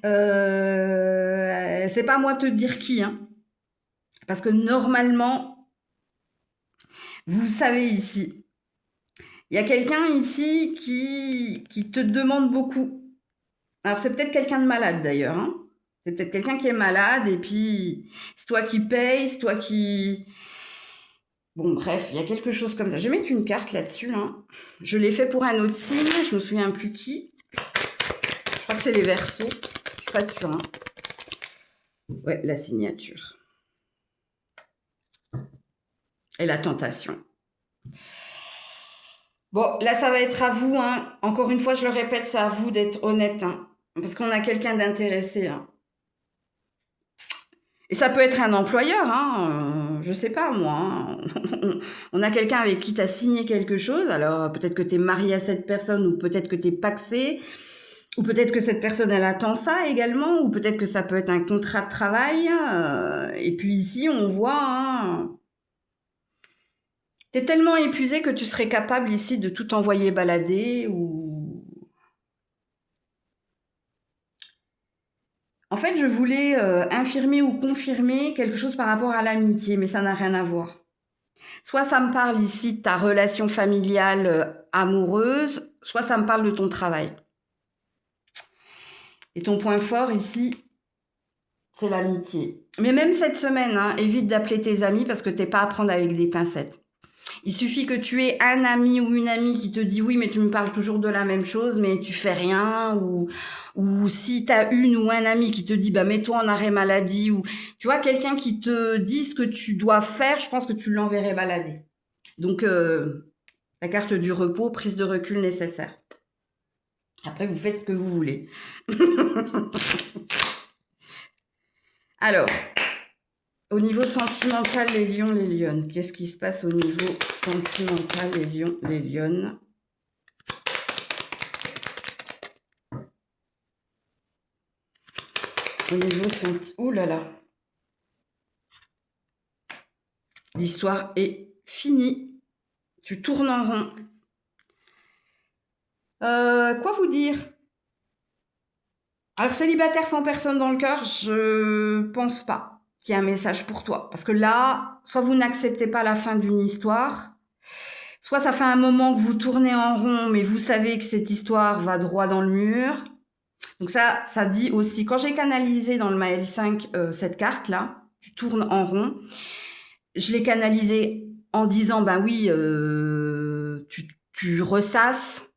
C'est pas à moi de te dire qui, hein. Parce que normalement, vous savez ici, il y a quelqu'un ici qui te demande beaucoup. Alors c'est peut-être quelqu'un de malade d'ailleurs, hein. C'est peut-être quelqu'un qui est malade et puis c'est toi qui payes, c'est toi qui... Bon, bref, il y a quelque chose comme ça. Je vais mettre une carte là-dessus. Hein. Je l'ai fait pour un autre signe. Je me souviens plus qui. Je crois que c'est les Verseaux. Je suis pas sûre. Hein. Ouais, la signature. Et la tentation. Bon, là, ça va être à vous. Hein. Encore une fois, je le répète, c'est à vous d'être honnête. Hein. Parce qu'on a quelqu'un d'intéressé. Hein. Et ça peut être un employeur, hein, je sais pas moi. Hein. On a quelqu'un avec qui tu as signé quelque chose, alors peut-être que tu es marié à cette personne, ou peut-être que tu es pacsé, ou peut-être que cette personne, elle attend ça également, ou peut-être que ça peut être un contrat de travail. Et puis ici, on voit, hein, tu es tellement épuisé que tu serais capable ici de tout envoyer balader, ou... En fait, je voulais infirmer ou confirmer quelque chose par rapport à l'amitié, mais ça n'a rien à voir. Soit ça me parle ici de ta relation familiale amoureuse, soit ça me parle de ton travail. Et ton point fort ici, c'est l'amitié. Mais même cette semaine, hein, évite d'appeler tes amis parce que t'es pas à prendre avec des pincettes. Il suffit que tu aies un ami ou une amie qui te dit oui, mais tu me parles toujours de la même chose, mais tu fais rien, ou si tu as une ou un ami qui te dit bah mets-toi en arrêt maladie, ou tu vois quelqu'un qui te dit ce que tu dois faire, je pense que tu l'enverrais balader. Donc la carte du repos, prise de recul nécessaire. Après vous faites ce que vous voulez. Alors, au niveau sentimental, les lions, les lionnes. Qu'est-ce qui se passe au niveau sentimental, les lions, les lionnes? Au niveau sentimental... Ouh là là. L'histoire est finie. Tu tournes en rond. Quoi vous dire? Alors, célibataire sans personne dans le cœur, je pense pas qu'il y a un message pour toi. Parce que là, soit vous n'acceptez pas la fin d'une histoire, soit ça fait un moment que vous tournez en rond, mais vous savez que cette histoire va droit dans le mur. Donc ça dit aussi, quand j'ai canalisé dans le Maël 5 cette carte-là, tu tournes en rond, je l'ai canalisé en disant, ben oui, tu ressasses,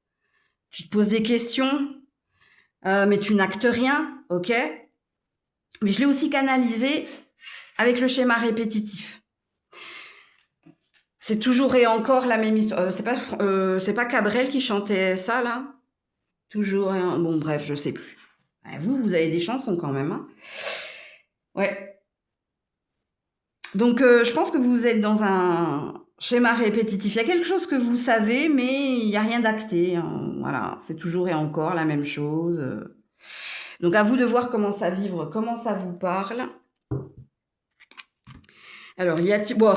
tu te poses des questions, mais tu n'actes rien, ok? Mais je l'ai aussi canalisé avec le schéma répétitif. C'est toujours et encore la même histoire. C'est pas Cabrel qui chantait ça, là? Toujours et bon, bref, je sais plus. Vous avez des chansons quand même, hein? Ouais. Donc, je pense que vous êtes dans un schéma répétitif. Il y a quelque chose que vous savez, mais il n'y a rien d'acté. Hein. Voilà, c'est toujours et encore la même chose. Donc, à vous de voir comment ça vibre, comment ça vous parle. Alors, bon,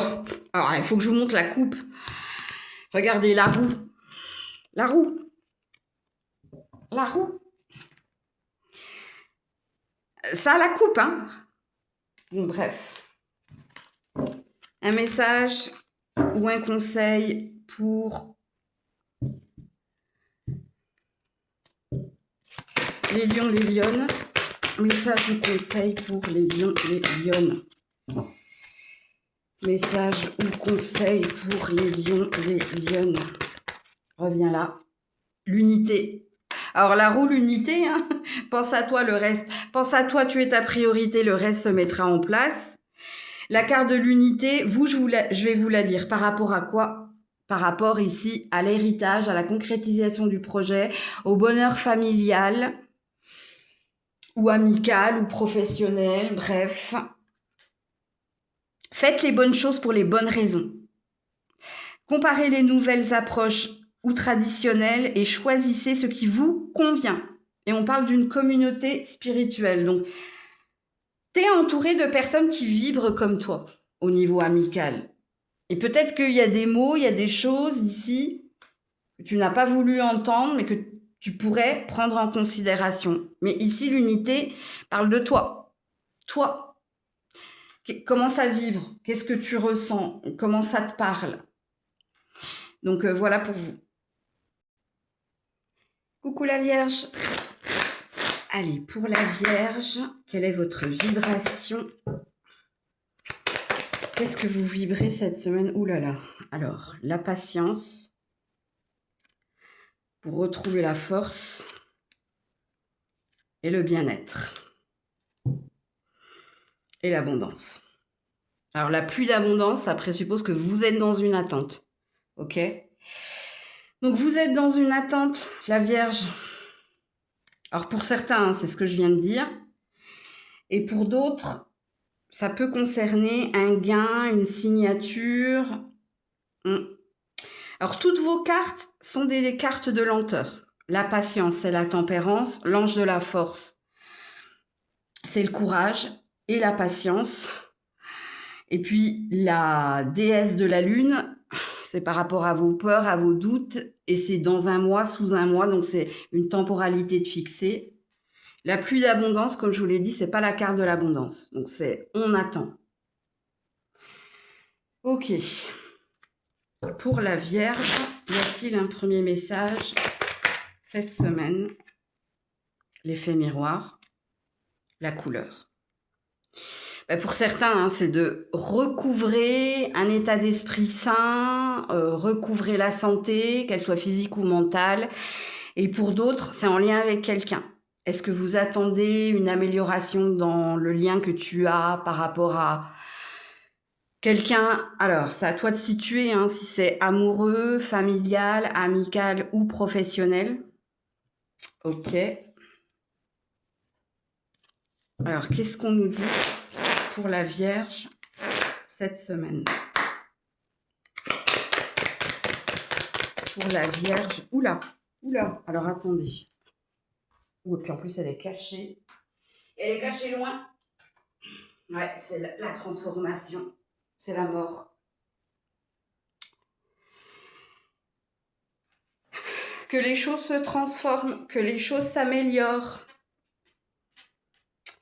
alors, il faut que je vous montre la coupe. Regardez la roue. La roue. La roue. Ça a la coupe, hein. Bon, bref. Un message ou un conseil pour les lions, les lionnes. Message ou conseil pour les lions, les lionnes. Message ou conseil pour les lions, les lionnes. Reviens là. L'unité. Alors la roue, l'unité, hein. Pense à toi, le reste. Pense à toi, tu es ta priorité, le reste se mettra en place. La carte de l'unité, je vais vous la lire. Par rapport à quoi? par rapport ici à l'héritage, à la concrétisation du projet, au bonheur familial ou amical ou professionnel, bref. Faites les bonnes choses pour les bonnes raisons. Comparez les nouvelles approches ou traditionnelles et choisissez ce qui vous convient. Et on parle d'une communauté spirituelle. Donc, tu es entouré de personnes qui vibrent comme toi au niveau amical. Et peut-être qu'il y a des mots, il y a des choses ici que tu n'as pas voulu entendre, mais que tu pourrais prendre en considération. Mais ici, l'unité parle de toi. Toi. Comment ça vibre? Qu'est-ce que tu ressens? Comment ça te parle? Donc voilà pour vous. Coucou la Vierge. Allez, pour la Vierge, quelle est votre vibration? Qu'est-ce que vous vibrez cette semaine? Ouh là là. Alors, la patience pour retrouver la force et le bien-être et l'abondance. Alors, la pluie d'abondance, ça présuppose que vous êtes dans une attente. Ok? Donc, vous êtes dans une attente, la Vierge. Alors, pour certains, c'est ce que je viens de dire. Et pour d'autres, ça peut concerner un gain, une signature. Alors, toutes vos cartes sont des cartes de lenteur. La patience, c'est la tempérance. L'ange de la force, c'est le courage et la patience. Et puis, la déesse de la lune, c'est par rapport à vos peurs, à vos doutes. Et c'est dans un mois, sous un mois. Donc, c'est une temporalité de fixée. La pluie d'abondance, comme je vous l'ai dit, c'est pas la carte de l'abondance. Donc, c'est on attend. Ok. Pour la Vierge, y a-t-il un premier message cette semaine? L'effet miroir, la couleur. Pour certains, c'est de recouvrer un état d'esprit sain, recouvrer la santé, qu'elle soit physique ou mentale. Et pour d'autres, c'est en lien avec quelqu'un. Est-ce que vous attendez une amélioration dans le lien que tu as par rapport à quelqu'un? Alors, c'est à toi de situer, hein, si c'est amoureux, familial, amical ou professionnel. Ok. Alors, qu'est-ce qu'on nous dit pour la Vierge cette semaine? Pour la Vierge. Oula. Alors, attendez. Et puis en plus, elle est cachée. Elle est cachée loin. Ouais, c'est la transformation. C'est la mort. Que les choses se transforment, que les choses s'améliorent.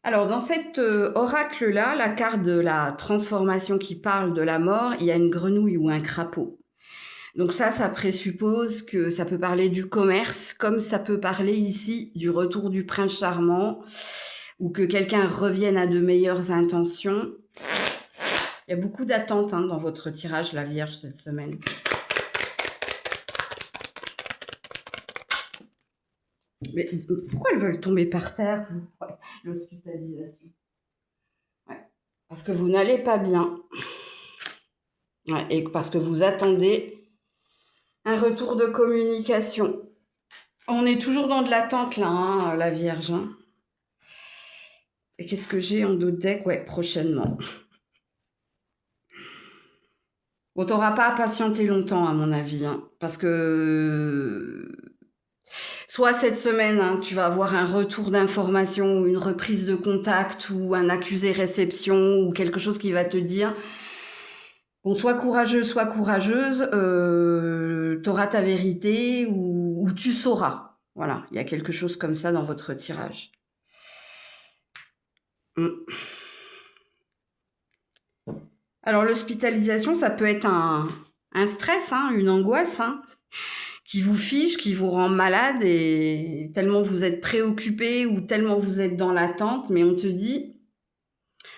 Alors, dans cet oracle-là, la carte de la transformation qui parle de la mort, il y a une grenouille ou un crapaud. Donc ça présuppose que ça peut parler du commerce, comme ça peut parler ici du retour du prince charmant, ou que quelqu'un revienne à de meilleures intentions. Il y a beaucoup d'attentes dans votre tirage, la Vierge, cette semaine. Mais pourquoi elles veulent tomber par terre, vous? L'hospitalisation. Ouais. Parce que vous n'allez pas bien. Ouais, et parce que vous attendez un retour de communication. On est toujours dans de l'attente, là, la Vierge. Et qu'est-ce que j'ai en dos de deck? Ouais, prochainement. Bon, t'auras pas à patienter longtemps, à mon avis, parce que soit cette semaine, tu vas avoir un retour d'information ou une reprise de contact ou un accusé-réception ou quelque chose qui va te dire bon, sois courageuse, t'auras ta vérité ou tu sauras. Voilà, il y a quelque chose comme ça dans votre tirage. Alors, l'hospitalisation, ça peut être un stress, une angoisse, qui vous fiche, qui vous rend malade et tellement vous êtes préoccupé ou tellement vous êtes dans l'attente, mais on te dit...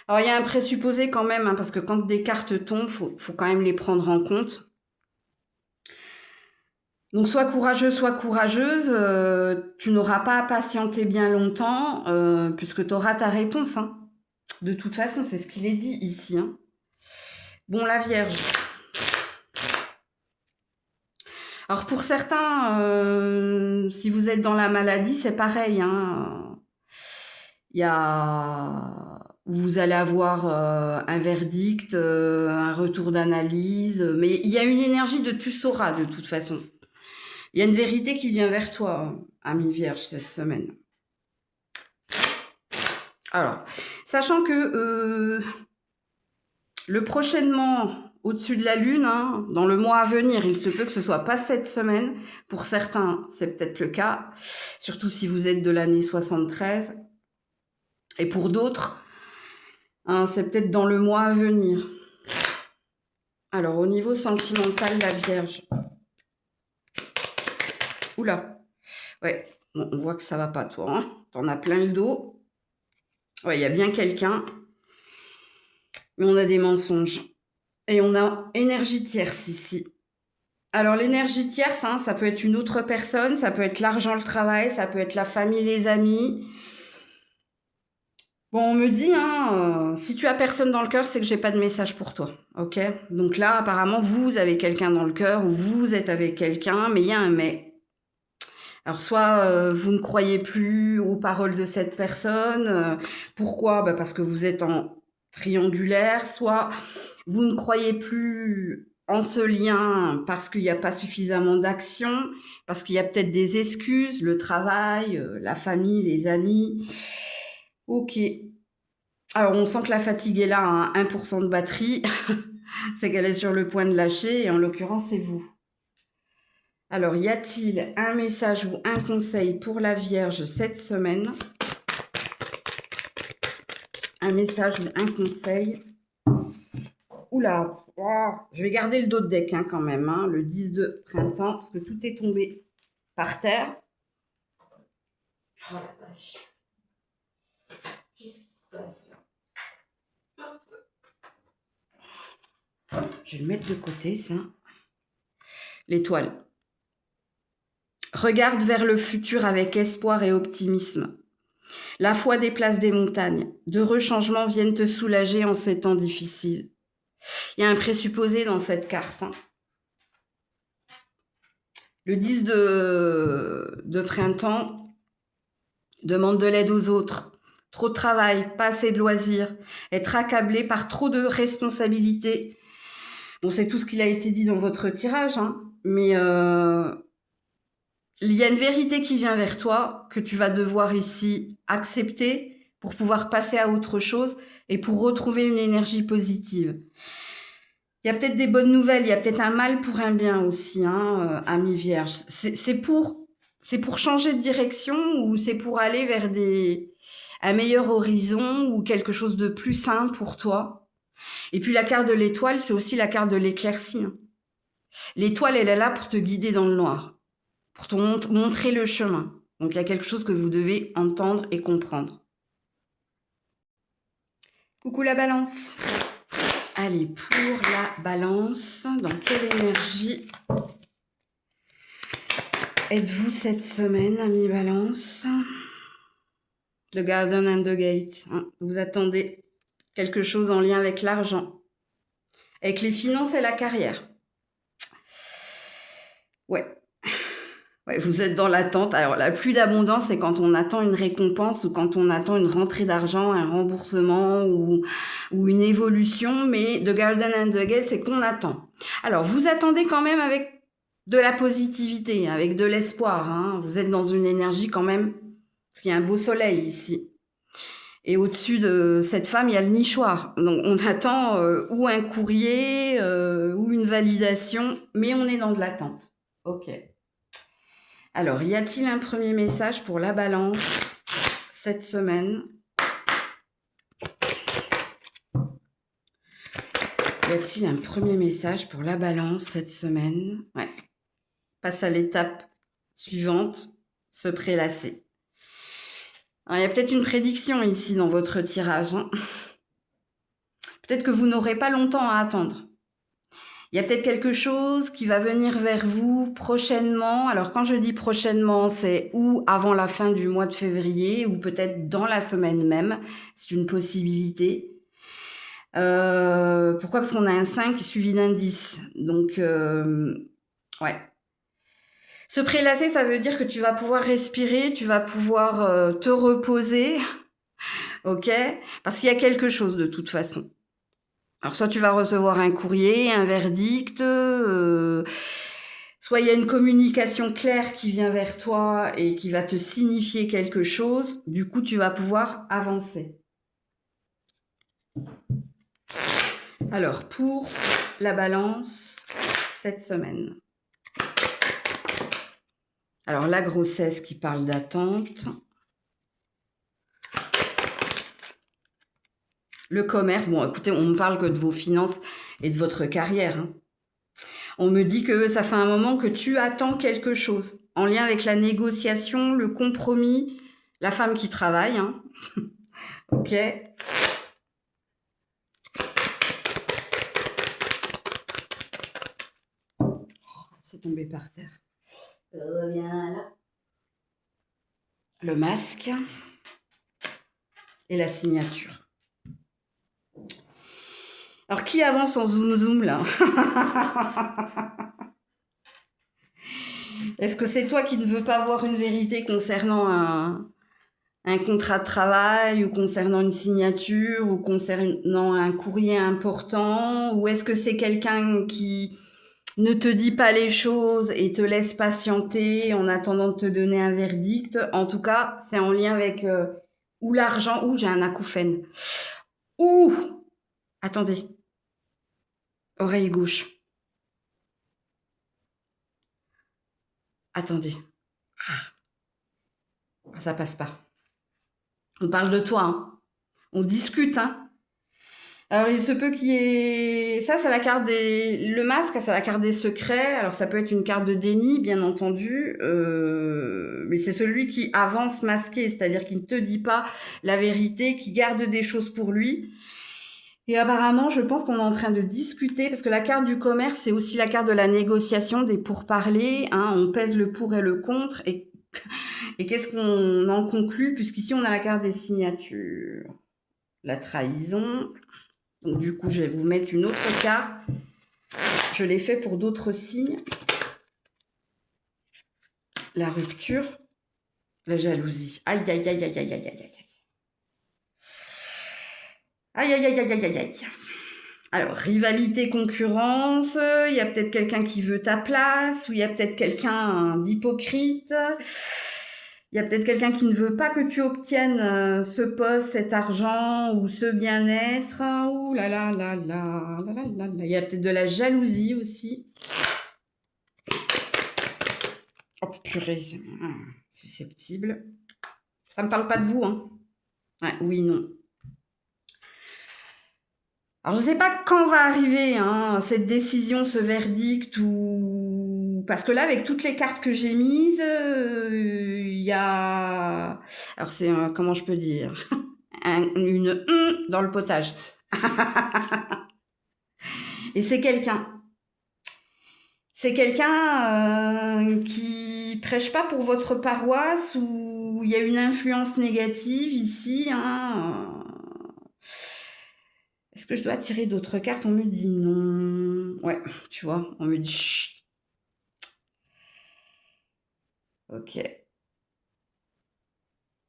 Alors, il y a un présupposé quand même, parce que quand des cartes tombent, faut quand même les prendre en compte. Donc, sois courageuse, tu n'auras pas à patienter bien longtemps, puisque tu auras ta réponse. De toute façon, c'est ce qu'il est dit ici. Bon, la Vierge. Alors pour certains, si vous êtes dans la maladie, c'est pareil, hein. Il y a vous allez avoir, un verdict, un retour d'analyse, mais il y a une énergie de tu sauras de toute façon. Il y a une vérité qui vient vers toi, ami Vierge, cette semaine. Alors, sachant que le prochainement au-dessus de la Lune, hein, dans le mois à venir, il se peut que ce soit pas cette semaine. Pour certains, c'est peut-être le cas, surtout si vous êtes de l'année 73. Et pour d'autres, hein, c'est peut-être dans le mois à venir. Alors, au niveau sentimental, la Vierge. Oula. Ouais, bon, on voit que ça va pas, toi. Hein. T'en as plein le dos. Ouais, il y a bien quelqu'un. Mais on a des mensonges. Et on a énergie tierce ici. Alors, l'énergie tierce, hein, ça peut être une autre personne, ça peut être l'argent, le travail, ça peut être la famille, les amis. Bon, on me dit, hein, si tu as personne dans le cœur, c'est que j'ai pas de message pour toi, ok? Donc là, apparemment, vous avez quelqu'un dans le cœur, ou vous êtes avec quelqu'un, mais il y a un mais. Alors, soit vous ne croyez plus aux paroles de cette personne, pourquoi? Bah, parce que vous êtes en triangulaire, soit vous ne croyez plus en ce lien parce qu'il n'y a pas suffisamment d'action, parce qu'il y a peut-être des excuses, le travail, la famille, les amis. Ok. Alors, on sent que la fatigue est là à 1% de batterie. C'est qu'elle est sur le point de lâcher, et en l'occurrence, c'est vous. Alors, y a-t-il un message ou un conseil pour la Vierge cette semaine? Un message ou un conseil? Oula, oh, je vais garder le dos de deck hein, quand même, hein, le 10 de printemps, parce que tout est tombé par terre. Oh la vache. Qu'est-ce qui se passe là? Je vais le mettre de côté, ça. L'étoile. Regarde vers le futur avec espoir et optimisme. La foi déplace des montagnes. D'heureux changements viennent te soulager en ces temps difficiles. Il y a un présupposé dans cette carte. Hein. Le 10 de printemps demande de l'aide aux autres. Trop de travail, pas assez de loisirs, être accablé par trop de responsabilités. Bon, c'est tout ce qu'il a été dit dans votre tirage, hein, mais il y a une vérité qui vient vers toi que tu vas devoir ici accepter pour pouvoir passer à autre chose et pour retrouver une énergie positive. Il y a peut-être des bonnes nouvelles, il y a peut-être un mal pour un bien aussi, hein, ami Vierge. C'est pour changer de direction ou c'est pour aller vers un meilleur horizon ou quelque chose de plus sain pour toi. Et puis la carte de l'étoile, c'est aussi la carte de l'éclaircie. Hein. L'étoile, elle est là pour te guider dans le noir, pour te montrer le chemin. Donc il y a quelque chose que vous devez entendre et comprendre. Coucou la balance. Allez, pour la balance, dans quelle énergie êtes-vous cette semaine, ami balance? The Garden and the Gate. Hein, vous attendez quelque chose en lien avec l'argent, avec les finances et la carrière. Ouais. Ouais, vous êtes dans l'attente. Alors, la pluie d'abondance, c'est quand on attend une récompense ou quand on attend une rentrée d'argent, un remboursement ou une évolution. Mais The Garden and the Gate, c'est qu'on attend. Alors, vous attendez quand même avec de la positivité, avec de l'espoir. Hein. Vous êtes dans une énergie quand même, parce qu'il y a un beau soleil ici. Et au-dessus de cette femme, il y a le nichoir. Donc, on attend ou un courrier ou une validation, mais on est dans de l'attente. Ok. Alors, y a-t-il un premier message pour la balance cette semaine? Y a-t-il un premier message pour la balance cette semaine? Ouais. Passe à l'étape suivante, se prélasser. Il y a peut-être une prédiction ici dans votre tirage. Hein. Peut-être que vous n'aurez pas longtemps à attendre. Il y a peut-être quelque chose qui va venir vers vous prochainement. Alors quand je dis prochainement, c'est ou avant la fin du mois de février ou peut-être dans la semaine même. C'est une possibilité. Pourquoi? Parce qu'on a un 5 suivi d'un 10. Donc, ouais. Se prélasser, ça veut dire que tu vas pouvoir respirer, tu vas pouvoir te reposer, ok? Parce qu'il y a quelque chose de toute façon. Alors, soit tu vas recevoir un courrier, un verdict, soit il y a une communication claire qui vient vers toi et qui va te signifier quelque chose. Du coup, tu vas pouvoir avancer. Alors, pour la balance, cette semaine. Alors, la grossesse qui parle d'attente. Le commerce, bon, écoutez, on ne parle que de vos finances et de votre carrière. Hein. On me dit que ça fait un moment que tu attends quelque chose en lien avec la négociation, le compromis, la femme qui travaille. Hein. Ok. Oh, c'est tombé par terre. Voilà. Le masque et la signature. Alors, qui avance en zoom zoom là? Est-ce que c'est toi qui ne veux pas voir une vérité concernant un contrat de travail ou concernant une signature ou concernant un courrier important? Ou est-ce que c'est quelqu'un qui ne te dit pas les choses et te laisse patienter en attendant de te donner un verdict? En tout cas, c'est en lien avec ou l'argent, ou j'ai un acouphène. Ouh! Attendez. Oreille gauche. Attendez. Ah, ça passe pas. On parle de toi, hein. On discute, hein. Alors, il se peut qu'il y ait... Ça, c'est la carte des... Le masque, c'est la carte des secrets. Alors, ça peut être une carte de déni, bien entendu. Mais c'est celui qui avance masqué, c'est-à-dire qu'il ne te dit pas la vérité, qui garde des choses pour lui. Et apparemment, je pense qu'on est en train de discuter, parce que la carte du commerce, c'est aussi la carte de la négociation, des pourparlers. Hein, on pèse le pour et le contre. Et qu'est-ce qu'on en conclut? Puisqu'ici, on a la carte des signatures. La trahison... Donc, du coup, je vais vous mettre une autre carte. Je l'ai fait pour d'autres signes. La rupture, la jalousie. Aïe, aïe, aïe, aïe, aïe, aïe, aïe, aïe. Aïe, aïe, aïe, aïe, aïe, aïe, aïe. Alors, rivalité, concurrence. Il y a peut-être quelqu'un qui veut ta place, ou il y a peut-être quelqu'un d'hypocrite. Il y a peut-être quelqu'un qui ne veut pas que tu obtiennes ce poste, cet argent ou ce bien-être. Ouh là là là là là là là là. Il y a peut-être de la jalousie aussi. Oh purée, c'est susceptible. Ça me parle pas de vous, hein. Ouais, oui, non. Alors, je sais pas quand va arriver hein, cette décision, ce verdict, ou... Parce que là, avec toutes les cartes que j'ai mises, il y a... Alors, c'est, comment je peux dire une dans le potage. Et c'est quelqu'un. C'est quelqu'un qui prêche pas pour votre paroisse, ou il y a une influence négative ici. Hein, Est-ce que je dois tirer d'autres cartes? On me dit non. Ouais, tu vois, on me dit chut. Ok.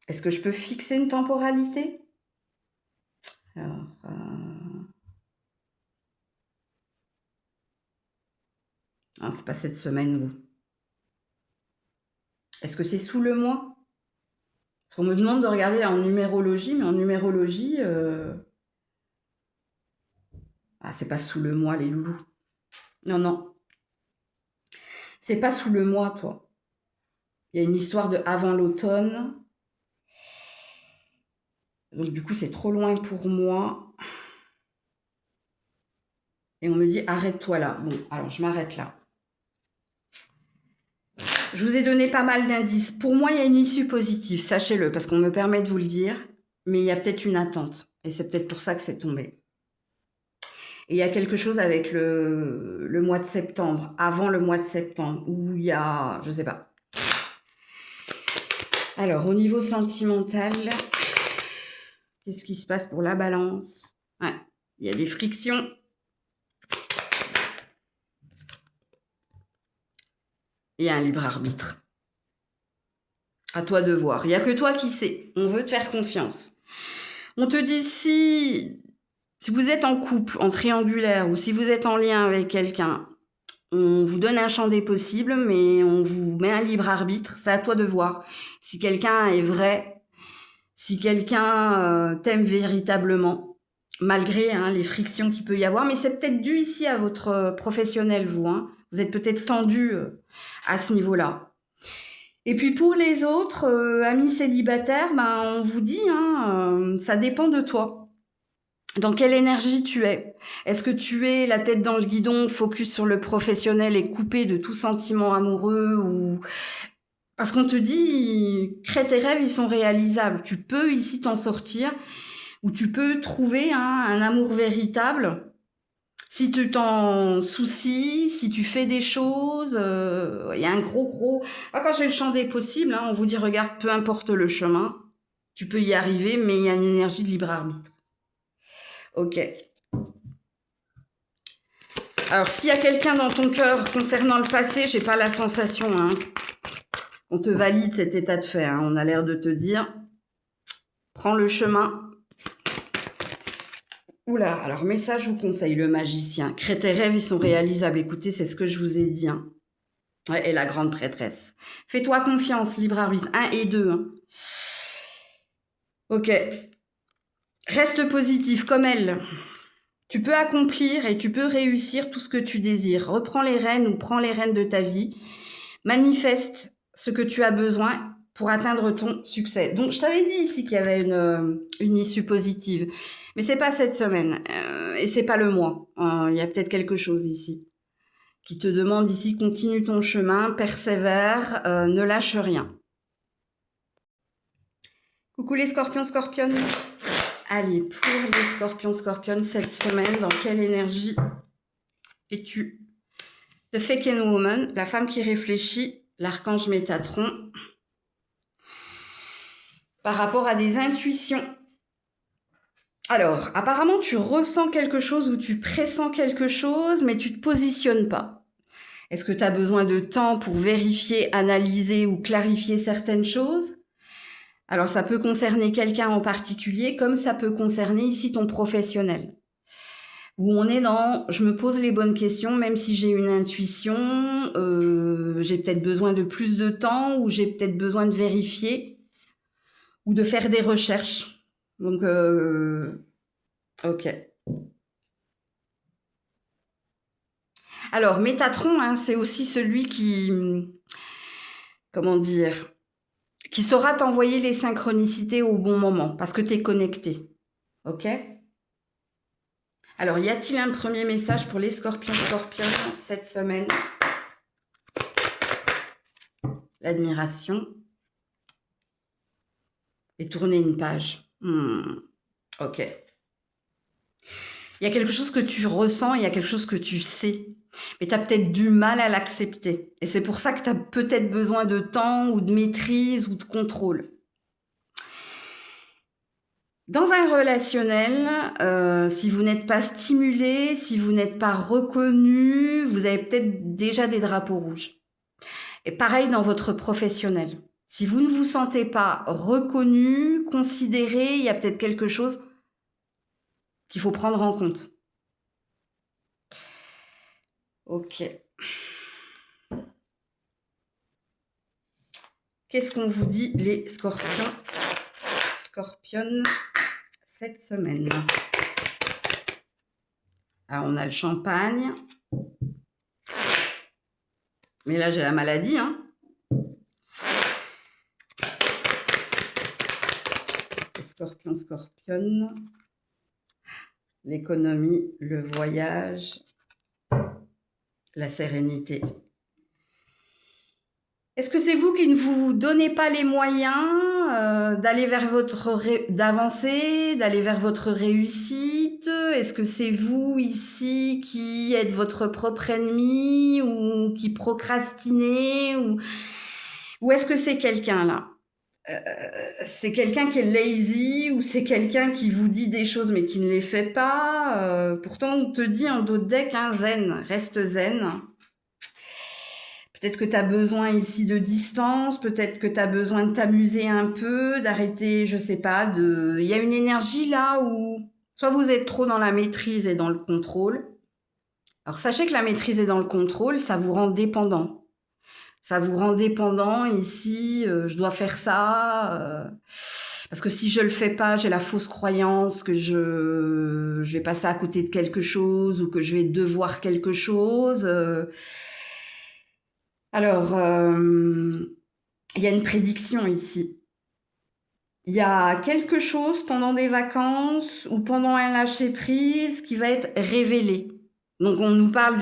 Est-ce que je peux fixer une temporalité? Alors, ah, c'est pas cette semaine, vous. Est-ce que c'est sous le mois? Parce qu'on me demande de regarder en numérologie, mais en numérologie, ah, c'est pas sous le mois, les loulous. Non, non. C'est pas sous le mois, toi. Il y a une histoire de avant l'automne. Donc, du coup, c'est trop loin pour moi. Et on me dit, arrête-toi là. Bon, alors, je m'arrête là. Je vous ai donné pas mal d'indices. Pour moi, il y a une issue positive, sachez-le, parce qu'on me permet de vous le dire. Mais il y a peut-être une attente. Et c'est peut-être pour ça que c'est tombé. Et il y a quelque chose avec le mois de septembre, avant le mois de septembre, où il y a... Je sais pas. Alors, au niveau sentimental, qu'est-ce qui se passe pour la balance? Ouais, il y a des frictions. et un libre arbitre. À toi de voir. Il n'y a que toi qui sais. On veut te faire confiance. On te dit si vous êtes en couple, en triangulaire, ou si vous êtes en lien avec quelqu'un, on vous donne un champ des possibles, mais on vous met un libre arbitre. C'est à toi de voir si quelqu'un est vrai, si quelqu'un t'aime véritablement, malgré les frictions qu'il peut y avoir. Mais c'est peut-être dû ici à votre professionnel, vous. Vous êtes peut-être tendu à ce niveau-là. Et puis pour les autres, amis célibataires, on vous dit, ça dépend de toi. Dans quelle énergie tu es? Est-ce que tu es la tête dans le guidon, focus sur le professionnel et coupé de tout sentiment amoureux ou... Parce qu'on te dit, crée tes rêves, ils sont réalisables. Tu peux ici t'en sortir ou tu peux trouver un amour véritable. Si tu t'en soucies, si tu fais des choses, il y a un gros... Quand j'ai le champ des possibles, on vous dit, regarde, peu importe le chemin, tu peux y arriver, mais il y a une énergie de libre arbitre. Ok. Alors, s'il y a quelqu'un dans ton cœur concernant le passé, j'ai pas la sensation on te valide cet état de fait. On a l'air de te dire, prends le chemin. Oula, alors message ou conseil, le magicien. Crée tes rêves, ils sont réalisables. Écoutez, c'est ce que je vous ai dit. Ouais, et la grande prêtresse. Fais-toi confiance, libre arbitre. 1 et 2. Ok. Reste positif, comme elle. Tu peux accomplir et tu peux réussir tout ce que tu désires. Reprends les rênes ou prends les rênes de ta vie. Manifeste ce que tu as besoin pour atteindre ton succès. Donc, je t'avais dit ici qu'il y avait une issue positive. Mais c'est pas cette semaine. Et c'est pas le mois. Il y a peut-être quelque chose ici qui te demande ici, continue ton chemin, persévère, ne lâche rien. Coucou les scorpions, scorpionnes. Allez, pour les scorpions, scorpionnes, cette semaine, dans quelle énergie es-tu? The Fake Woman, la femme qui réfléchit, l'archange Métatron, par rapport à des intuitions. Alors, apparemment, tu ressens quelque chose ou tu pressens quelque chose, mais tu ne te positionnes pas. Est-ce que tu as besoin de temps pour vérifier, analyser ou clarifier certaines choses? Alors, ça peut concerner quelqu'un en particulier, comme ça peut concerner ici ton professionnel. Où on est dans « je me pose les bonnes questions, même si j'ai une intuition, j'ai peut-être besoin de plus de temps ou j'ai peut-être besoin de vérifier ou de faire des recherches. » Donc, ok. Alors, Métatron, c'est aussi celui qui, comment dire, qui saura t'envoyer les synchronicités au bon moment, parce que tu es connecté. Ok? Alors, y a-t-il un premier message pour les scorpions, scorpionnes cette semaine? L'admiration. Et tourner une page. Ok. Il y a quelque chose que tu ressens, il y a quelque chose que tu sais. Mais tu as peut-être du mal à l'accepter. Et c'est pour ça que tu as peut-être besoin de temps ou de maîtrise ou de contrôle. Dans un relationnel, si vous n'êtes pas stimulé, si vous n'êtes pas reconnu, vous avez peut-être déjà des drapeaux rouges. Et pareil dans votre professionnel. Si vous ne vous sentez pas reconnu, considéré, il y a peut-être quelque chose qu'il faut prendre en compte. Ok. Qu'est-ce qu'on vous dit, les scorpions, scorpionnes, cette semaine? Alors, on a le champagne. Mais là, j'ai la maladie, Les scorpions, scorpionnes. L'économie, le voyage, la sérénité. Est-ce que c'est vous qui ne vous donnez pas les moyens d'aller vers d'avancer, d'aller vers votre réussite? Est-ce que c'est vous ici qui êtes votre propre ennemi ou qui procrastinez ou est-ce que c'est quelqu'un là? C'est quelqu'un qui est lazy ou c'est quelqu'un qui vous dit des choses mais qui ne les fait pas. Pourtant, on te dit en dos de deck, zen, reste zen. Peut-être que tu as besoin ici de distance, peut-être que tu as besoin de t'amuser un peu, d'arrêter, je sais pas, il y a une énergie là où soit vous êtes trop dans la maîtrise et dans le contrôle. Alors sachez que la maîtrise et dans le contrôle, ça vous rend dépendant. Ça vous rend dépendant ici, je dois faire ça, parce que si je le fais pas, j'ai la fausse croyance que je vais passer à côté de quelque chose ou que je vais devoir quelque chose. Alors, il y a une prédiction ici. Il y a quelque chose pendant des vacances ou pendant un lâcher-prise qui va être révélé. Donc, on nous parle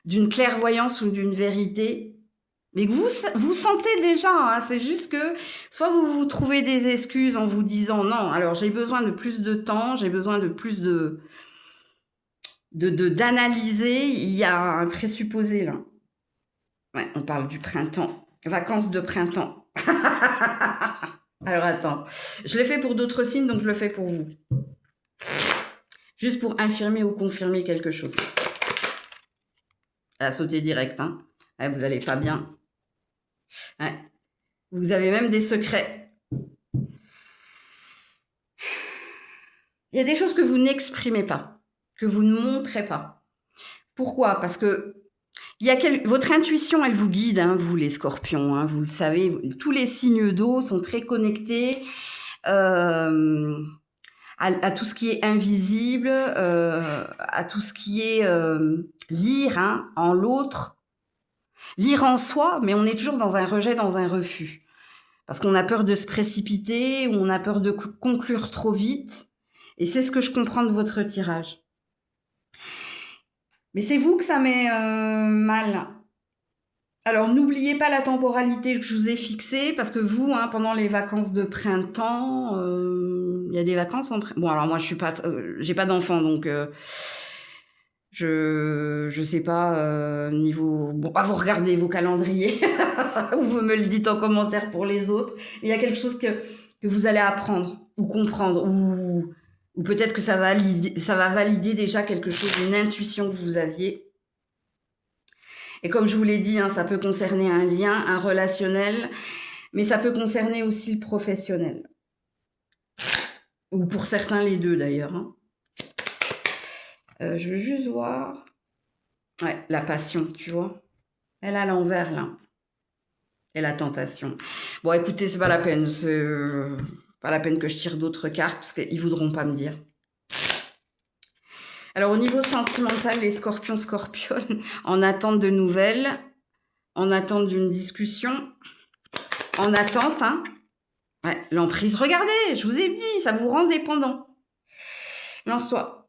d'une clairvoyance ou d'une vérité, mais que vous sentez déjà. Hein, c'est juste que soit vous vous trouvez des excuses en vous disant non, alors j'ai besoin de plus de temps, j'ai besoin de plus d'analyser. Il y a un présupposé là. Ouais, on parle du printemps. Vacances de printemps. Alors attends, je l'ai fait pour d'autres signes, donc je le fais pour vous. Juste pour infirmer ou confirmer quelque chose. Elle a sauté direct, hein. Ouais, vous allez pas bien. Ouais. Vous avez même des secrets. Il y a des choses que vous n'exprimez pas, que vous ne montrez pas. Pourquoi? Parce que votre intuition, elle vous guide, hein, vous les scorpions, hein, vous le savez, tous les signes d'eau sont très connectés à tout ce qui est invisible, à tout ce qui est lire hein, en l'autre, lire en soi, mais on est toujours dans un rejet, dans un refus. Parce qu'on a peur de se précipiter, ou on a peur de conclure trop vite. Et c'est ce que je comprends de votre tirage. Mais c'est vous que ça met mal. Alors, n'oubliez pas la temporalité que je vous ai fixée, parce que vous, hein, pendant les vacances de printemps, il y a des vacances en printemps. Bon, alors moi, je suis pas, j'ai pas d'enfant, donc je sais pas niveau. Bon, pas vous regardez vos calendriers, ou vous me le dites en commentaire pour les autres. Mais il y a quelque chose que vous allez apprendre ou comprendre, ou peut-être que ça va valider déjà quelque chose, une intuition que vous aviez. Et comme je vous l'ai dit, hein, ça peut concerner un lien, un relationnel, mais ça peut concerner aussi le professionnel. Ou pour certains, les deux d'ailleurs. Hein. Je veux juste voir. Ouais, la passion, tu vois. Elle a l'envers, là. Et la tentation. Bon, écoutez, c'est pas la peine. C'est pas la peine que je tire d'autres cartes, parce qu'ils voudront pas me dire. Alors, au niveau sentimental, les scorpions, scorpionnes, en attente de nouvelles, en attente d'une discussion, en attente, hein. Ouais, l'emprise. Regardez, je vous ai dit, ça vous rend dépendant. Lance-toi.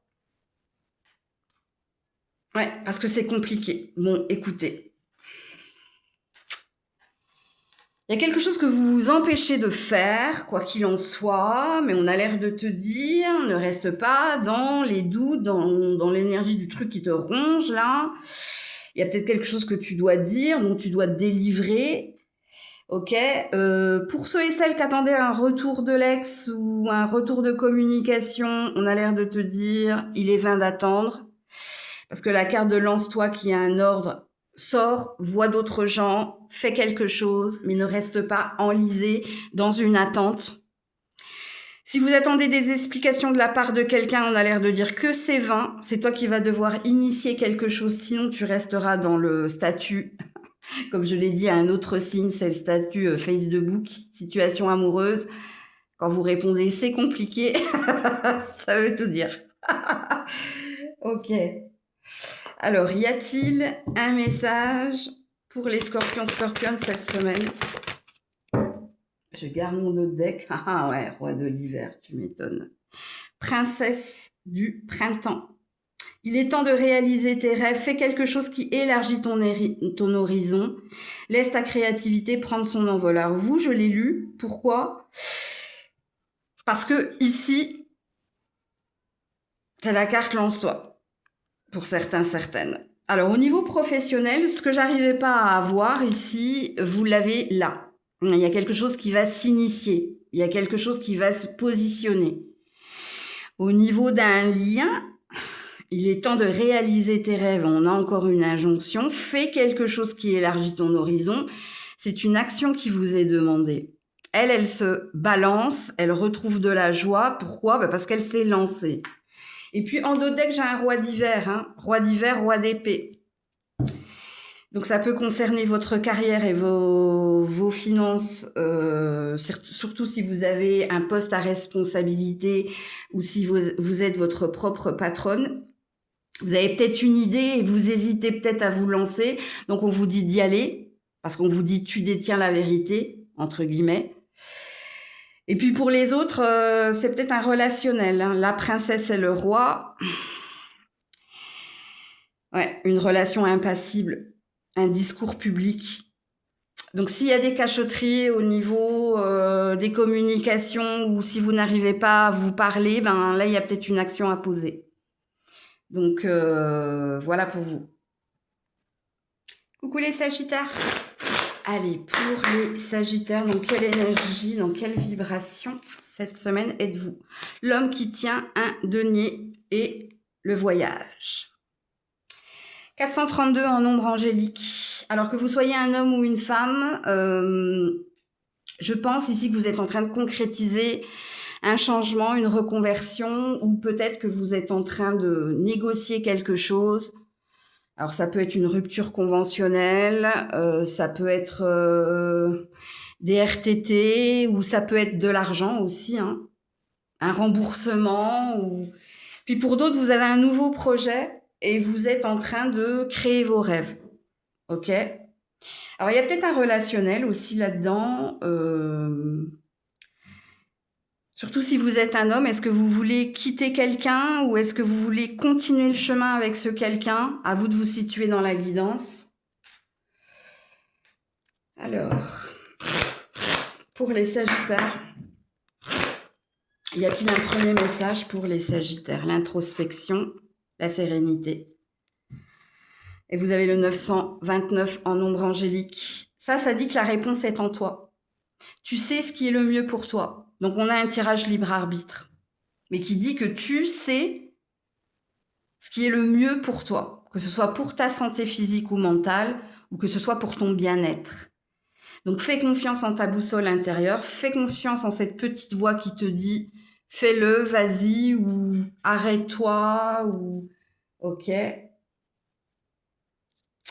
Ouais, parce que c'est compliqué. Bon, écoutez. Il y a quelque chose que vous vous empêchez de faire, quoi qu'il en soit, mais on a l'air de te dire, ne reste pas dans les doutes, dans l'énergie du truc qui te ronge, là. Il y a peut-être quelque chose que tu dois dire, dont tu dois te délivrer. Ok, pour ceux et celles qui attendaient un retour de l'ex ou un retour de communication, on a l'air de te dire, il est vain d'attendre. Parce que la carte de lance-toi qui a un ordre sort, voit d'autres gens, fait quelque chose, mais ne reste pas enlisé dans une attente. Si vous attendez des explications de la part de quelqu'un, on a l'air de dire que c'est vain. C'est toi qui vas devoir initier quelque chose, sinon tu resteras dans le statut. Comme je l'ai dit, un autre signe, c'est le statut face de book, situation amoureuse. Quand vous répondez « c'est compliqué », ça veut tout dire. Ok. Alors, y a-t-il un message pour les scorpions cette semaine? Je garde mon autre deck. Ah ouais, roi de l'hiver, tu m'étonnes. Princesse du printemps. Il est temps de réaliser tes rêves. Fais quelque chose qui élargit ton horizon. Laisse ta créativité prendre son envol. Alors vous, je l'ai lu. Pourquoi? Parce que ici, c'est la carte lance-toi. Pour certains, certaines. Alors au niveau professionnel, ce que j'arrivais pas à avoir ici, vous l'avez là. Il y a quelque chose qui va s'initier. Il y a quelque chose qui va se positionner. Au niveau d'un lien, Il est temps de réaliser tes rêves. On a encore une injonction. Fais quelque chose qui élargit ton horizon. C'est une action qui vous est demandée. Elle se balance, elle retrouve de la joie. Pourquoi? Parce qu'elle s'est lancée. Et puis en dos de deck, j'ai un roi d'hiver. Roi d'hiver, roi d'épée. Donc ça peut concerner votre carrière et vos finances, surtout si vous avez un poste à responsabilité ou si vous êtes votre propre patronne. Vous avez peut-être une idée et vous hésitez peut-être à vous lancer. Donc on vous dit d'y aller parce qu'on vous dit tu détiens la vérité, entre guillemets. Et puis pour les autres, c'est peut-être un relationnel. La princesse et le roi. Ouais, une relation impassible, un discours public. Donc s'il y a des cachotteries au niveau des communications ou si vous n'arrivez pas à vous parler, là il y a peut-être une action à poser. Donc voilà pour vous. Coucou les Sagittaires. Allez, pour les Sagittaires, dans quelle énergie, dans quelle vibration cette semaine êtes-vous? L'homme qui tient un denier et le voyage. 432 en nombre angélique. Alors que vous soyez un homme ou une femme, je pense ici que vous êtes en train de concrétiser un changement, une reconversion, ou peut-être que vous êtes en train de négocier quelque chose. Alors ça peut être une rupture conventionnelle, ça peut être des RTT, ou ça peut être de l'argent aussi, un remboursement. Puis pour d'autres, vous avez un nouveau projet et vous êtes en train de créer vos rêves. Ok? Alors il y a peut-être un relationnel aussi là-dedans. Surtout si vous êtes un homme, est-ce que vous voulez quitter quelqu'un ou est-ce que vous voulez continuer le chemin avec ce quelqu'un? À vous de vous situer dans la guidance. Alors, pour les Sagittaires, y a-t-il un premier message pour les Sagittaires? L'introspection, la sérénité. Et vous avez le 929 en nombre angélique. Ça dit que la réponse est en toi. Tu sais ce qui est le mieux pour toi. Donc on a un tirage libre arbitre, mais qui dit que tu sais ce qui est le mieux pour toi, que ce soit pour ta santé physique ou mentale, ou que ce soit pour ton bien-être. Donc fais confiance en ta boussole intérieure, fais confiance en cette petite voix qui te dit « fais-le, vas-y » ou « arrête-toi » ou « ok ».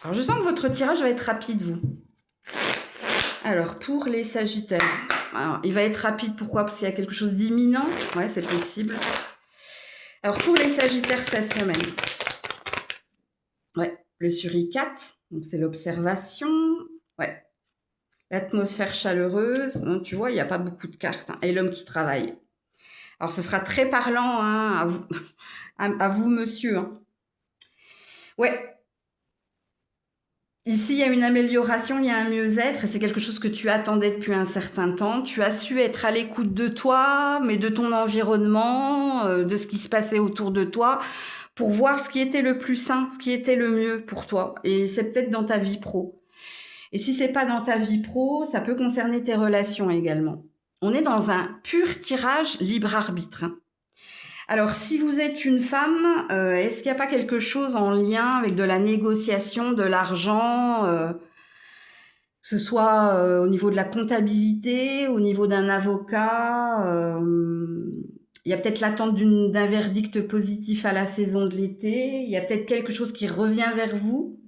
Alors je sens que votre tirage va être rapide, vous. Alors pour les Sagittaires, alors, il va être rapide, pourquoi? Parce qu'il y a quelque chose d'imminent. Ouais, c'est possible. Alors pour les Sagittaires cette semaine, ouais, le suricate, donc c'est l'observation, ouais. L'atmosphère chaleureuse, donc, tu vois, il n'y a pas beaucoup de cartes. Et l'homme qui travaille. Alors, ce sera très parlant à vous, à vous monsieur. Ouais. Ici, il y a une amélioration, il y a un mieux-être. Et c'est quelque chose que tu attendais depuis un certain temps. Tu as su être à l'écoute de toi, mais de ton environnement, de ce qui se passait autour de toi, pour voir ce qui était le plus sain, ce qui était le mieux pour toi. Et c'est peut-être dans ta vie pro. Et si c'est pas dans ta vie pro, ça peut concerner tes relations également. On est dans un pur tirage libre arbitre. Alors, si vous êtes une femme, est-ce qu'il n'y a pas quelque chose en lien avec de la négociation, de l'argent, que ce soit au niveau de la comptabilité, au niveau d'un avocat, il y a peut-être l'attente d'un verdict positif à la saison de l'été, il y a peut-être quelque chose qui revient vers vous.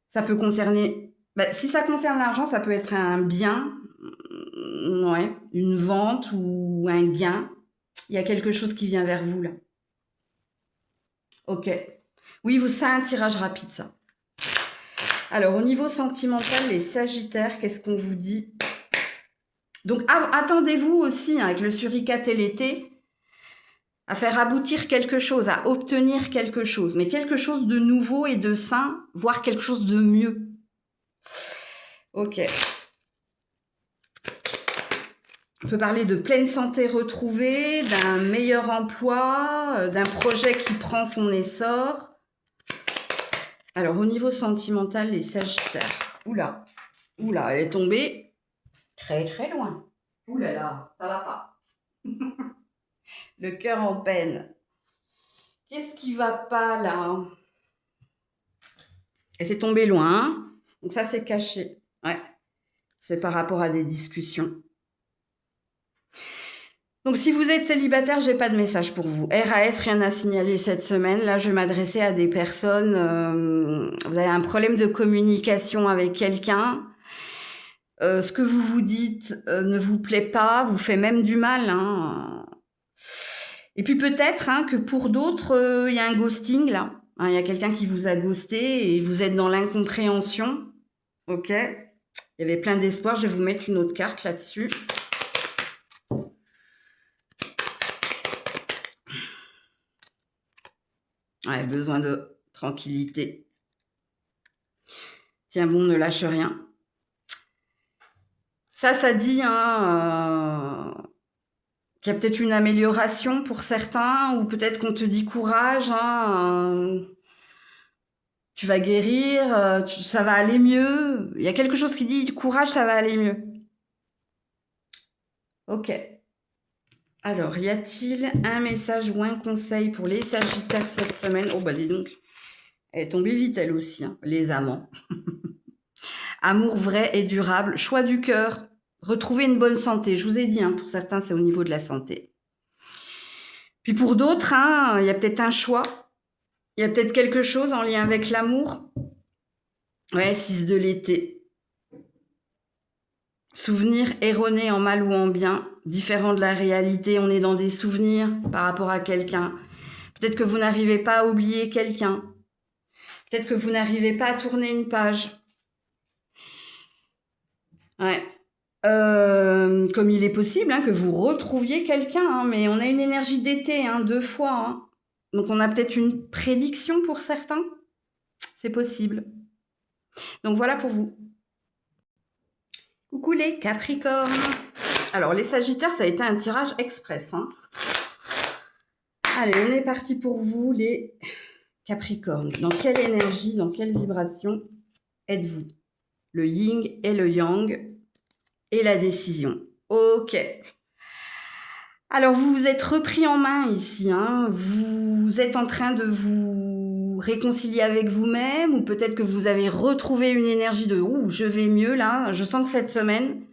Ça peut concerner... si ça concerne l'argent, ça peut être un bien, ouais, une vente ou un gain. Il y a quelque chose qui vient vers vous, là. Ok. Oui, c'est un tirage rapide, ça. Alors, au niveau sentimental, les Sagittaires, qu'est-ce qu'on vous dit? Donc, attendez-vous aussi, avec le suricate et l'été, à faire aboutir quelque chose, à obtenir quelque chose, mais quelque chose de nouveau et de sain, voire quelque chose de mieux. Ok. On peut parler de pleine santé retrouvée, d'un meilleur emploi, d'un projet qui prend son essor. Alors, au niveau sentimental, les Sagittaires. Oula, elle est tombée très très loin. Oulala, ça va pas. Le cœur en peine. Qu'est-ce qui va pas là? Et c'est tombé loin, hein. Donc ça, c'est caché. Ouais, c'est par rapport à des discussions. Donc si vous êtes célibataire, j'ai pas de message pour vous. RAS, rien à signaler cette semaine. Là, je vais m'adresser à des personnes. Vous avez un problème de communication avec quelqu'un. Ce que vous vous dites ne vous plaît pas, vous fait même du mal, hein. Et puis peut-être hein, que pour d'autres, il y a un ghosting là. Hein, il y a quelqu'un qui vous a ghosté et vous êtes dans l'incompréhension. Ok. Il y avait plein d'espoir. Je vais vous mettre une autre carte là-dessus. Ouais, besoin de tranquillité. Tiens bon, ne lâche rien. Ça dit hein, qu'il y a peut-être une amélioration pour certains, ou peut-être qu'on te dit courage, hein, tu vas guérir, ça va aller mieux. Il y a quelque chose qui dit courage, ça va aller mieux. Ok. Alors, y a-t-il un message ou un conseil pour les Sagittaires cette semaine? Oh bah dis donc, elle est tombée vite elle aussi, hein, les amants. Amour vrai et durable, choix du cœur, retrouver une bonne santé. Je vous ai dit, hein, pour certains, c'est au niveau de la santé. Puis pour d'autres, hein, il y a peut-être un choix. Il y a peut-être quelque chose en lien avec l'amour. Ouais, 6 de l'été. Souvenirs erronés en mal ou en bien, différents de la réalité. On est dans des souvenirs par rapport à quelqu'un. Peut-être que vous n'arrivez pas à oublier quelqu'un. Peut-être que vous n'arrivez pas à tourner une page. Ouais. Comme il est possible hein, que vous retrouviez quelqu'un, hein, mais on a une énergie d'été, hein, 2 fois. Hein. Donc on a peut-être une prédiction pour certains. C'est possible. Donc voilà pour vous. Coucou les Capricornes. Alors les Sagittaires, ça a été un tirage express. Hein. Allez, on est parti pour vous les Capricornes. Dans quelle énergie, dans quelle vibration êtes-vous? Le yin et le yang et la décision. Ok. Alors vous vous êtes repris en main ici. Hein. Vous êtes en train de vous réconcilier avec vous-même, ou peut-être que vous avez retrouvé une énergie de « Ouh, je vais mieux là, je sens que cette semaine,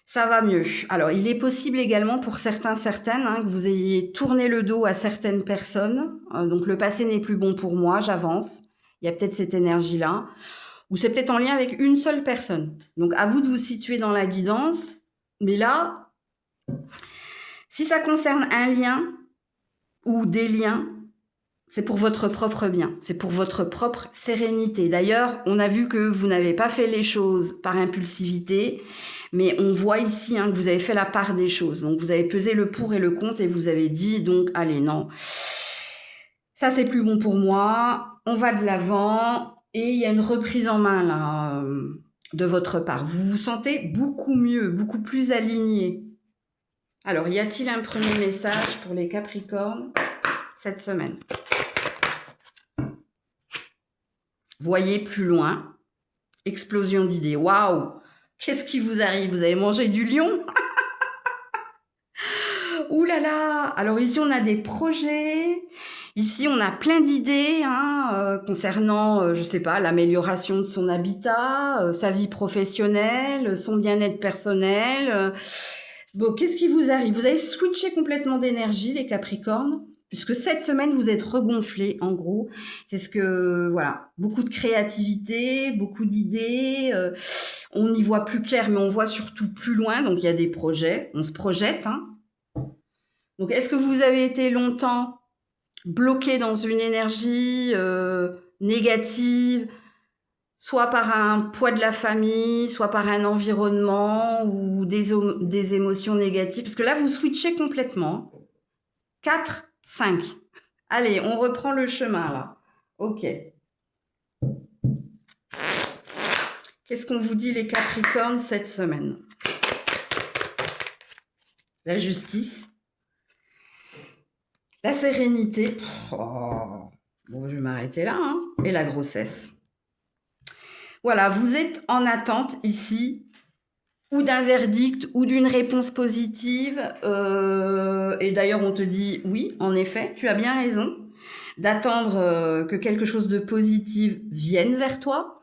ça va mieux ». Alors, il est possible également pour certains, certaines, hein, que vous ayez tourné le dos à certaines personnes. Donc, le passé n'est plus bon pour moi, j'avance. Il y a peut-être cette énergie-là. Ou c'est peut-être en lien avec une seule personne. Donc, à vous de vous situer dans la guidance. Mais là, si ça concerne un lien ou des liens, c'est pour votre propre bien, c'est pour votre propre sérénité. D'ailleurs, on a vu que vous n'avez pas fait les choses par impulsivité, mais on voit ici hein, que vous avez fait la part des choses. Donc, vous avez pesé le pour et le contre et vous avez dit, donc, allez, non, ça, c'est plus bon pour moi, on va de l'avant et il y a une reprise en main, là, de votre part. Vous vous sentez beaucoup mieux, beaucoup plus aligné. Alors, y a-t-il un premier message pour les Capricornes cette semaine? Voyez plus loin. Explosion d'idées. Waouh! Qu'est-ce qui vous arrive? Vous avez mangé du lion? Ouh là là! Alors ici, on a des projets. Ici, on a plein d'idées hein, concernant, je sais pas, l'amélioration de son habitat, sa vie professionnelle, son bien-être personnel. Bon, qu'est-ce qui vous arrive? Vous avez switché complètement d'énergie, les Capricornes, puisque cette semaine, vous êtes regonflés, en gros. C'est ce que, voilà, beaucoup de créativité, beaucoup d'idées. On y voit plus clair, mais on voit surtout plus loin. Donc, il y a des projets. On se projette. Hein. Donc, est-ce que vous avez été longtemps bloqué dans une énergie négative, soit par un poids de la famille, soit par un environnement ou des émotions négatives? Parce que là, vous switchez complètement. 4, 5. Allez, on reprend le chemin, là. Ok. Qu'est-ce qu'on vous dit, les Capricornes, cette semaine? La justice. La sérénité. Oh. Bon, je vais m'arrêter là. Hein. Et la grossesse. Voilà, vous êtes en attente ici, ou d'un verdict, ou d'une réponse positive. Et d'ailleurs, on te dit, oui, en effet, tu as bien raison. d'attendre que quelque chose de positif vienne vers toi.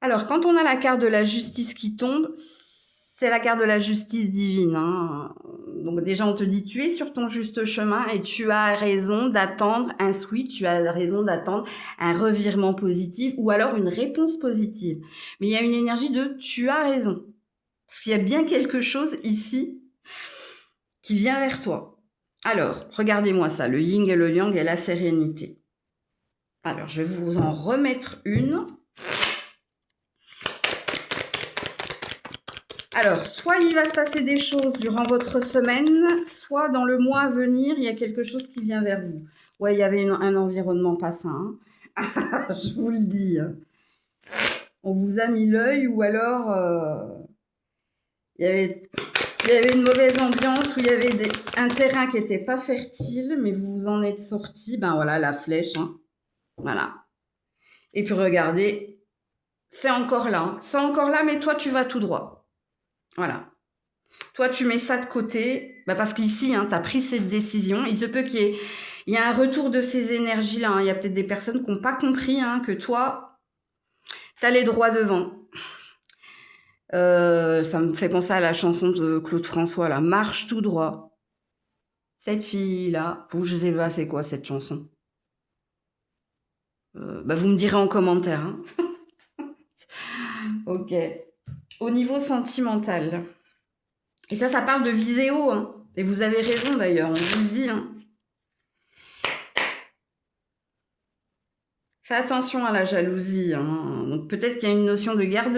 Alors, quand on a la carte de la justice qui tombe, c'est la carte de la justice divine, hein. Donc déjà, on te dit, tu es sur ton juste chemin et tu as raison d'attendre un switch, tu as raison d'attendre un revirement positif ou alors une réponse positive. Mais il y a une énergie de tu as raison. Parce qu'il y a bien quelque chose ici qui vient vers toi. Alors, regardez-moi ça, le yin et le yang et la sérénité. Alors, je vais vous en remettre une. Alors, soit il va se passer des choses durant votre semaine, soit dans le mois à venir, il y a quelque chose qui vient vers vous. Ouais, il y avait un environnement pas sain, hein. Je vous le dis. On vous a mis l'œil ou alors il y avait une mauvaise ambiance où il y avait un terrain qui n'était pas fertile, mais vous vous en êtes sorti. Ben voilà, la flèche, hein. Voilà. Et puis regardez, c'est encore là. C'est encore là, mais toi, tu vas tout droit. Voilà. Toi, tu mets ça de côté, bah parce qu'ici, hein, tu as pris cette décision. Il se peut qu'il y ait un retour de ces énergies-là, hein. Il y a peut-être des personnes qui n'ont pas compris, hein, que toi, tu as les droits devant. Ça me fait penser à la chanson de Claude François, là. Marche tout droit. Cette fille-là, je sais pas c'est quoi cette chanson. Vous me direz en commentaire, hein. Ok. Au niveau sentimental. Et ça parle de viser haut, hein. Et vous avez raison d'ailleurs, on vous le dit, hein. Fais attention à la jalousie, hein. Donc peut-être qu'il y a une notion de garde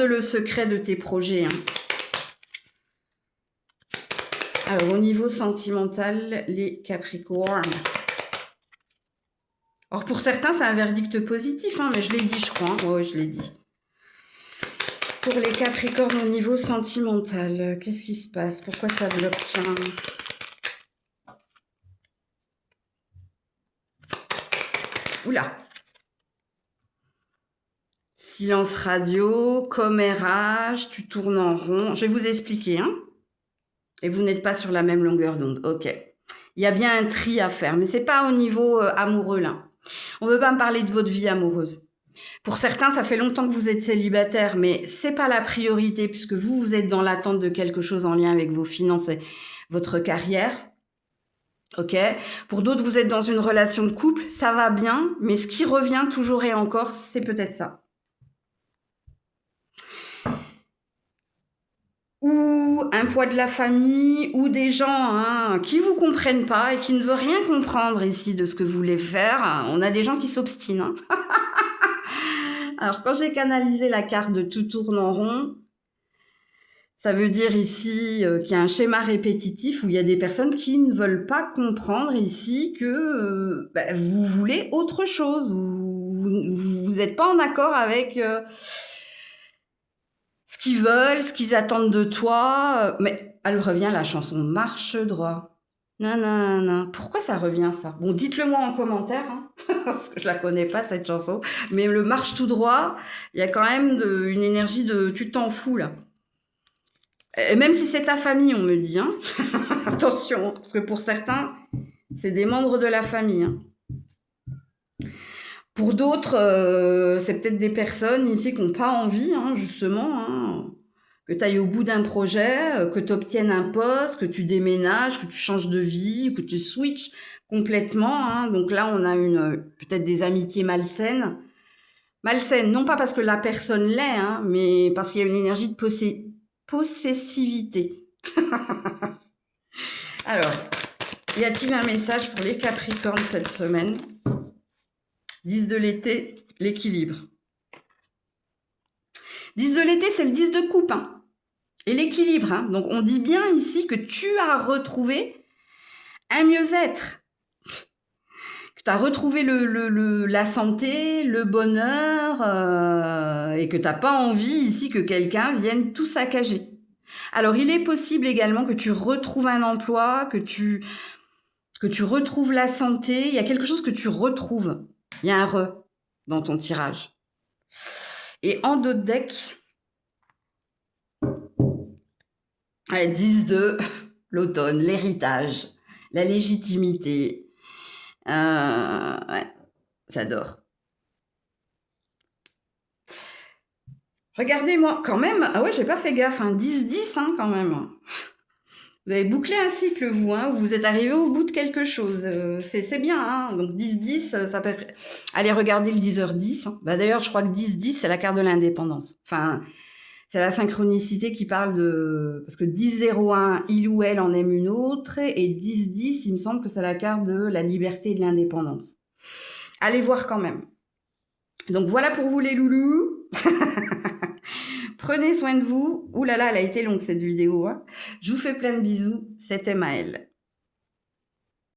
le secret de tes projets, hein. Alors au niveau sentimental, les Capricornes. Or pour certains, c'est un verdict positif, hein, mais je l'ai dit, je crois, hein. Ouais, je l'ai dit. Pour les Capricornes au niveau sentimental, qu'est-ce qui se passe? Pourquoi ça bloque, hein? Oula. Silence radio, commérage, tu tournes en rond. Je vais vous expliquer, hein. Et vous n'êtes pas sur la même longueur d'onde. Ok. Il y a bien un tri à faire, mais c'est pas au niveau amoureux, là. On ne veut pas me parler de votre vie amoureuse. Pour certains, ça fait longtemps que vous êtes célibataire, mais c'est pas la priorité puisque vous êtes dans l'attente de quelque chose en lien avec vos finances et votre carrière. Ok. Pour d'autres, vous êtes dans une relation de couple, ça va bien, mais ce qui revient toujours et encore, c'est peut-être ça. Ou un poids de la famille, ou des gens, hein, qui vous comprennent pas et qui ne veulent rien comprendre ici de ce que vous voulez faire. On a des gens qui s'obstinent, hein. Alors, quand j'ai canalisé la carte de tout tourne en rond, ça veut dire ici qu'il y a un schéma répétitif où il y a des personnes qui ne veulent pas comprendre ici que vous voulez autre chose. Vous n'êtes pas en accord avec ce qu'ils veulent, ce qu'ils attendent de toi. Mais elle revient, la chanson Marche droit. Non. Pourquoi ça revient, ça? Bon, dites-le moi en commentaire, hein, parce que je la connais pas, cette chanson. Mais le Marche tout droit, il y a quand même une énergie de tu t'en fous, là. Et même si c'est ta famille, on me dit, hein. Attention, parce que pour certains, c'est des membres de la famille, hein. Pour d'autres, c'est peut-être des personnes ici qui n'ont pas envie, hein, justement, hein, que tu ailles au bout d'un projet, que tu obtiennes un poste, que tu déménages, que tu changes de vie, que tu switches complètement, hein. Donc là, on a peut-être des amitiés malsaines. Malsaines, non pas parce que la personne l'est, hein, mais parce qu'il y a une énergie de possessivité. Alors, y a-t-il un message pour les Capricornes cette semaine? 10 de l'été, l'équilibre. 10 de l'été, c'est le 10 de coupe, hein. Et l'équilibre, hein. Donc on dit bien ici que tu as retrouvé un mieux-être. Que tu as retrouvé la santé, le bonheur, et que tu n'as pas envie ici que quelqu'un vienne tout saccager. Alors il est possible également que tu retrouves un emploi, que tu retrouves la santé. Il y a quelque chose que tu retrouves. Il y a un re dans ton tirage. Et en dos de deck, 10 de l'automne, l'héritage, la légitimité, Ouais, j'adore. Regardez-moi, quand même, ah ouais, j'ai pas fait gaffe, hein, 10-10, hein, quand même. Vous avez bouclé un cycle, vous, hein, où vous êtes arrivé au bout de quelque chose. C'est bien, hein, donc 10-10, ça peut... Allez, regardez le 10h10. Hein. Bah, d'ailleurs, je crois que 10-10, c'est la carte de l'indépendance. Enfin, c'est la synchronicité qui parle de... Parce que 10-01, il ou elle en aime une autre, et 10-10, il me semble que c'est la carte de la liberté et de l'indépendance. Allez voir quand même. Donc voilà pour vous les loulous. Prenez soin de vous. Ouh là là, elle a été longue cette vidéo. Hein. Je vous fais plein de bisous. C'était Maëlle.